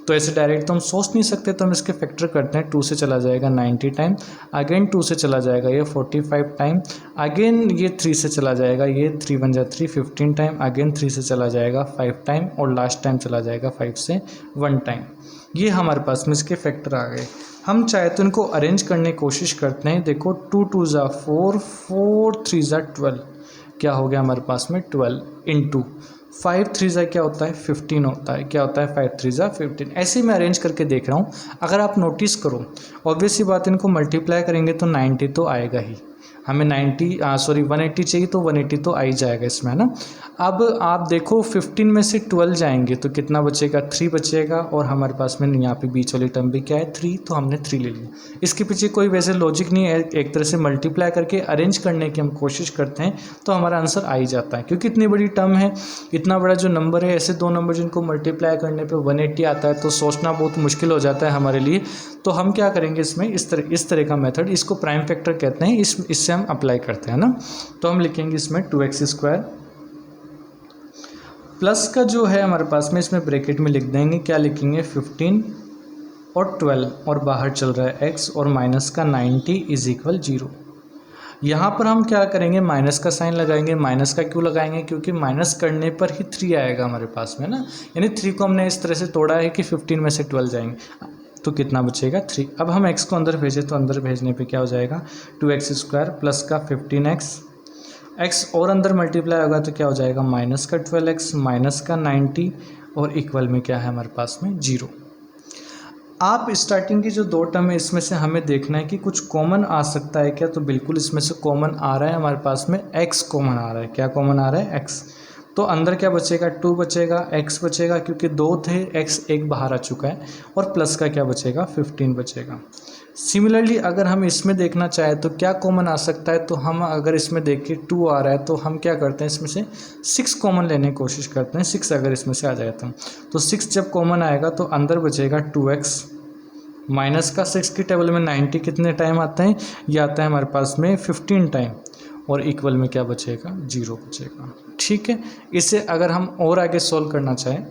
तो ऐसे डायरेक्ट तो हम सोच नहीं सकते, तो हम इसके फैक्टर करते हैं। 2 से चला जाएगा 90 टाइम, अगेन 2 से चला जाएगा ये 45 टाइम, अगेन ये 3 से चला जाएगा, ये 3 1 जा 3 15 टाइम, अगेन 3 से चला जाएगा 5 टाइम, और लास्ट टाइम चला जाएगा 5 से 1 टाइम। ये हमारे पास में इसके फैक्टर आ गए। हम चाहे तो इनको अरेंज करने की कोशिश करते हैं। देखो 2 2 जा 4, 4 3 जा 12, क्या हो गया हमारे पास में 12 इंटू 5 3 जा क्या होता है 15 होता है, क्या होता है 5 3 जा 15। ऐसे मैं अरेंज करके देख रहा हूँ। अगर आप नोटिस करो, ऑब्वियस सी बात, इनको मल्टीप्लाई करेंगे तो 90 तो आएगा ही, हमें 180 चाहिए तो 180 तो आ ही जाएगा इसमें, है ना। अब आप देखो 15 में से 12 जाएंगे तो कितना बचेगा 3 बचेगा, और हमारे पास में यहाँ पे बीच वाली टर्म भी क्या है 3, तो हमने 3 ले लिया। इसके पीछे कोई वैसे लॉजिक नहीं है, एक तरह से मल्टीप्लाई करके अरेंज करने की हम कोशिश करते हैं तो हमारा आंसर आ ही जाता है, क्योंकि इतनी बड़ी टर्म है, इतना बड़ा जो नंबर है, ऐसे 2 नंबर जिनको मल्टीप्लाई करने पर 180 आता है तो सोचना बहुत मुश्किल हो जाता है हमारे लिए। तो हम क्या करेंगे इसमें, इस तरह का मेथड, इसको प्राइम फैक्टर कहते हैं, इससे हम अप्लाई करते हैं ना। तो हम लिखेंगे इसमें 2x स्क्वायर प्लस का जो है हमारे पास में, इसमें ब्रैकेट में लिख देंगे, क्या लिखेंगे 15 और 12, और बाहर चल रहा है x, और माइनस का 90 इज इक्वल 0। यहाँ पर हम क्या करेंगे, माइनस का साइन लगाएंगे। माइनस का क्यों लगाएंगे, क्योंकि माइनस करने पर ही 3 आएगा हमारे पास में ना, यानी 3 को हमने इस तरह से तोड़ा है कि 15 में से 12 जाएंगे तो कितना बचेगा 3। अब हम x को अंदर भेजें तो अंदर भेजने पे क्या हो जाएगा 2x स्क्वायर प्लस का 15x, x और अंदर मल्टीप्लाई होगा तो क्या हो जाएगा माइनस का 12x माइनस का 90, और इक्वल में क्या है हमारे पास में 0। आप स्टार्टिंग की जो 2 टर्म है इसमें से हमें देखना है कि कुछ कॉमन आ सकता है क्या, तो बिल्कुल इसमें से कॉमन आ रहा है हमारे पास में, x कॉमन आ रहा है। क्या कॉमन आ रहा है x, तो अंदर क्या बचेगा 2 बचेगा, x बचेगा क्योंकि 2 थे, x 1 बाहर आ चुका है, और प्लस का क्या बचेगा 15 बचेगा। सिमिलरली अगर हम इसमें देखना चाहें तो क्या कॉमन आ सकता है, तो हम अगर इसमें देखें 2 आ रहा है तो हम क्या करते हैं इसमें से 6 कॉमन लेने की कोशिश करते हैं। 6 अगर इसमें से आ जाए तो 6 जब कॉमन आएगा तो अंदर बचेगा 2x माइनस का 6 की टेबल में 90 कितने टाइम आता है, ये आता है हमारे पास में 15 टाइम, और इक्वल में क्या बचेगा 0 बचेगा। ठीक है, इसे अगर हम और आगे सॉल्व करना चाहें,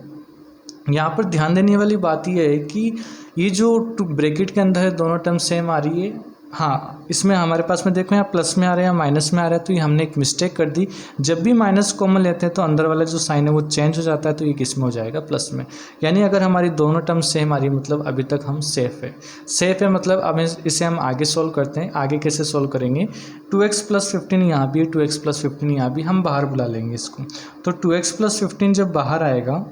यहाँ पर ध्यान देने वाली बात यह है कि ये जो ब्रैकेट के अंदर है दोनों टर्म सेम आ रही है। हाँ, इसमें हमारे पास में देखो यहाँ प्लस में आ रहा है या माइनस में आ रहा है, तो ये हमने एक मिस्टेक कर दी। जब भी माइनस कॉमन लेते हैं तो अंदर वाला जो साइन है वो चेंज हो जाता है, तो ये किस में हो जाएगा प्लस में। यानी अगर हमारी दोनों टर्म सेम आ रही है मतलब अभी तक हम सेफ़ है मतलब अब इसे हम आगे सोल्व करते हैं। आगे कैसे सोल्व करेंगे, 2x प्लस 15 यहाँ भी है, 2x प्लस 15 यहाँ भी, हम बाहर बुला लेंगे इसको। तो 2x प्लस 15 जब बाहर आएगा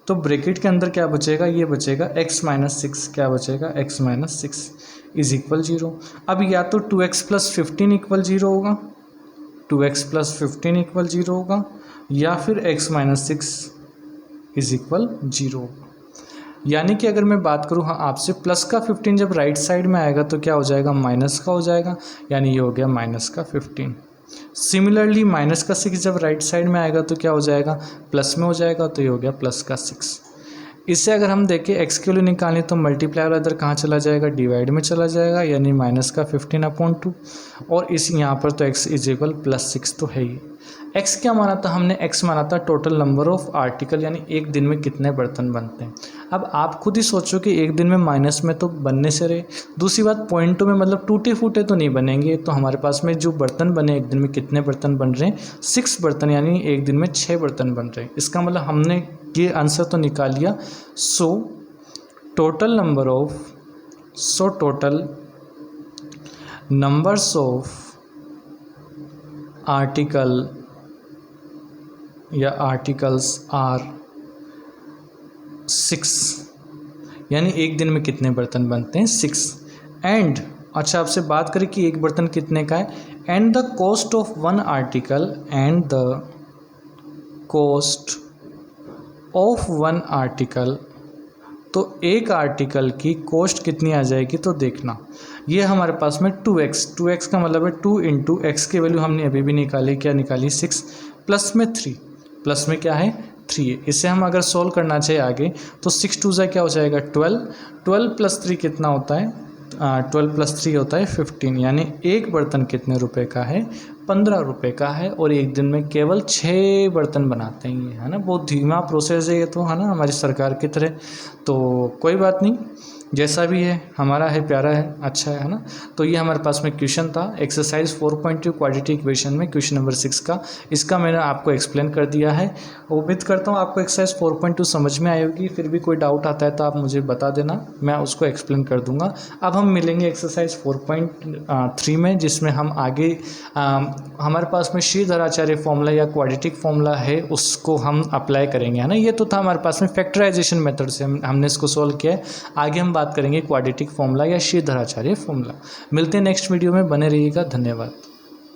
तो ब्रैकेट के अंदर क्या बचेगा, ये बचेगा x माइनस 6, क्या बचेगा x माइनस 6 इज इक्वल 0। अब या तो 2x प्लस 15 इक्वल 0 होगा, 2x प्लस 15 इक्वल 0 होगा, या फिर x माइनस 6 इज इक्वल 0 होगा। यानी कि अगर मैं बात करूँ हाँ आपसे, प्लस का 15 जब राइट साइड में आएगा तो क्या हो जाएगा, माइनस का हो जाएगा, यानी ये हो गया माइनस का 15। सिमिलरली माइनस का 6 जब राइट साइड में आएगा तो क्या हो जाएगा, प्लस में हो जाएगा, तो ये हो गया प्लस का 6। इससे अगर हम देखें एक्स की वैल्यू निकालें तो मल्टीप्लाई वाला इधर कहाँ चला जाएगा, डिवाइड में चला जाएगा, यानी माइनस का 15/2। और इस यहाँ पर तो x इज इक्वल प्लस 6 तो है ही। x क्या माना था हमने, x माना था टोटल नंबर ऑफ आर्टिकल, यानी एक दिन में कितने बर्तन बनते हैं। अब आप खुद ही सोचो कि एक दिन में माइनस में तो बनने से रहे, दूसरी बात पॉइंटों में मतलब टूटे फूटे तो नहीं बनेंगे। तो हमारे पास में जो बर्तन बने एक दिन में कितने बर्तन बन रहे हैं, 6 बर्तन, यानी एक दिन में 6 बर्तन बन रहे हैं। इसका मतलब हमने ये आंसर तो निकाल लिया। So total numbers of article या आर्टिकल्स आर 6, यानी एक दिन में कितने बर्तन बनते हैं, 6। एंड अच्छा आपसे बात करें कि एक बर्तन कितने का है, and the cost of one article, and the cost of one article, तो एक आर्टिकल की कॉस्ट कितनी आ जाएगी, तो देखना ये हमारे पास में 2x का मतलब है 2 इंटू एक्स की वैल्यू हमने अभी भी निकाली, क्या निकाली 6, प्लस में 3, प्लस में क्या है 3 है। इसे हम अगर सोल्व करना चाहिए आगे तो 6 2 क्या हो जाएगा 12 प्लस 3 कितना होता है, 12 प्लस 3 होता है 15, यानी एक बर्तन कितने रुपए का है, 15 रुपये का है। और एक दिन में केवल 6 बर्तन बनाते हैं ये, है ना। बहुत धीमा प्रोसेस है ये तो, है ना, हमारी सरकार की तरह। तो कोई बात नहीं, जैसा भी है हमारा है, प्यारा है, अच्छा है ना। तो ये हमारे पास में क्वेश्चन था एक्सरसाइज 4.2 क्वाड्रेटिक इक्वेशन में क्वेश्चन नंबर 6 का। इसका मैंने आपको एक्सप्लेन कर दिया है। उम्मीद करता हूँ आपको एक्सरसाइज 4.2 समझ में आई होगी। फिर भी कोई डाउट आता है तो आप मुझे बता देना, मैं उसको एक्सप्लेन कर दूंगा। अब हम मिलेंगे एक्सरसाइज 4.3 में, जिसमें हम आगे हमारे पास में श्रीधराचार्य फॉर्मूला या क्वाड्रेटिक फॉर्मूला है उसको हम अप्लाई करेंगे, है ना। ये तो था हमारे पास में फैक्टराइजेशन मेथड से हमने इसको सोल्व किया है। आगे हम बात करेंगे क्वाड्रेटिक फॉर्मूला या श्रीधराचार्य फॉर्मूला। मिलते हैं नेक्स्ट वीडियो में, बने रहिएगा। धन्यवाद।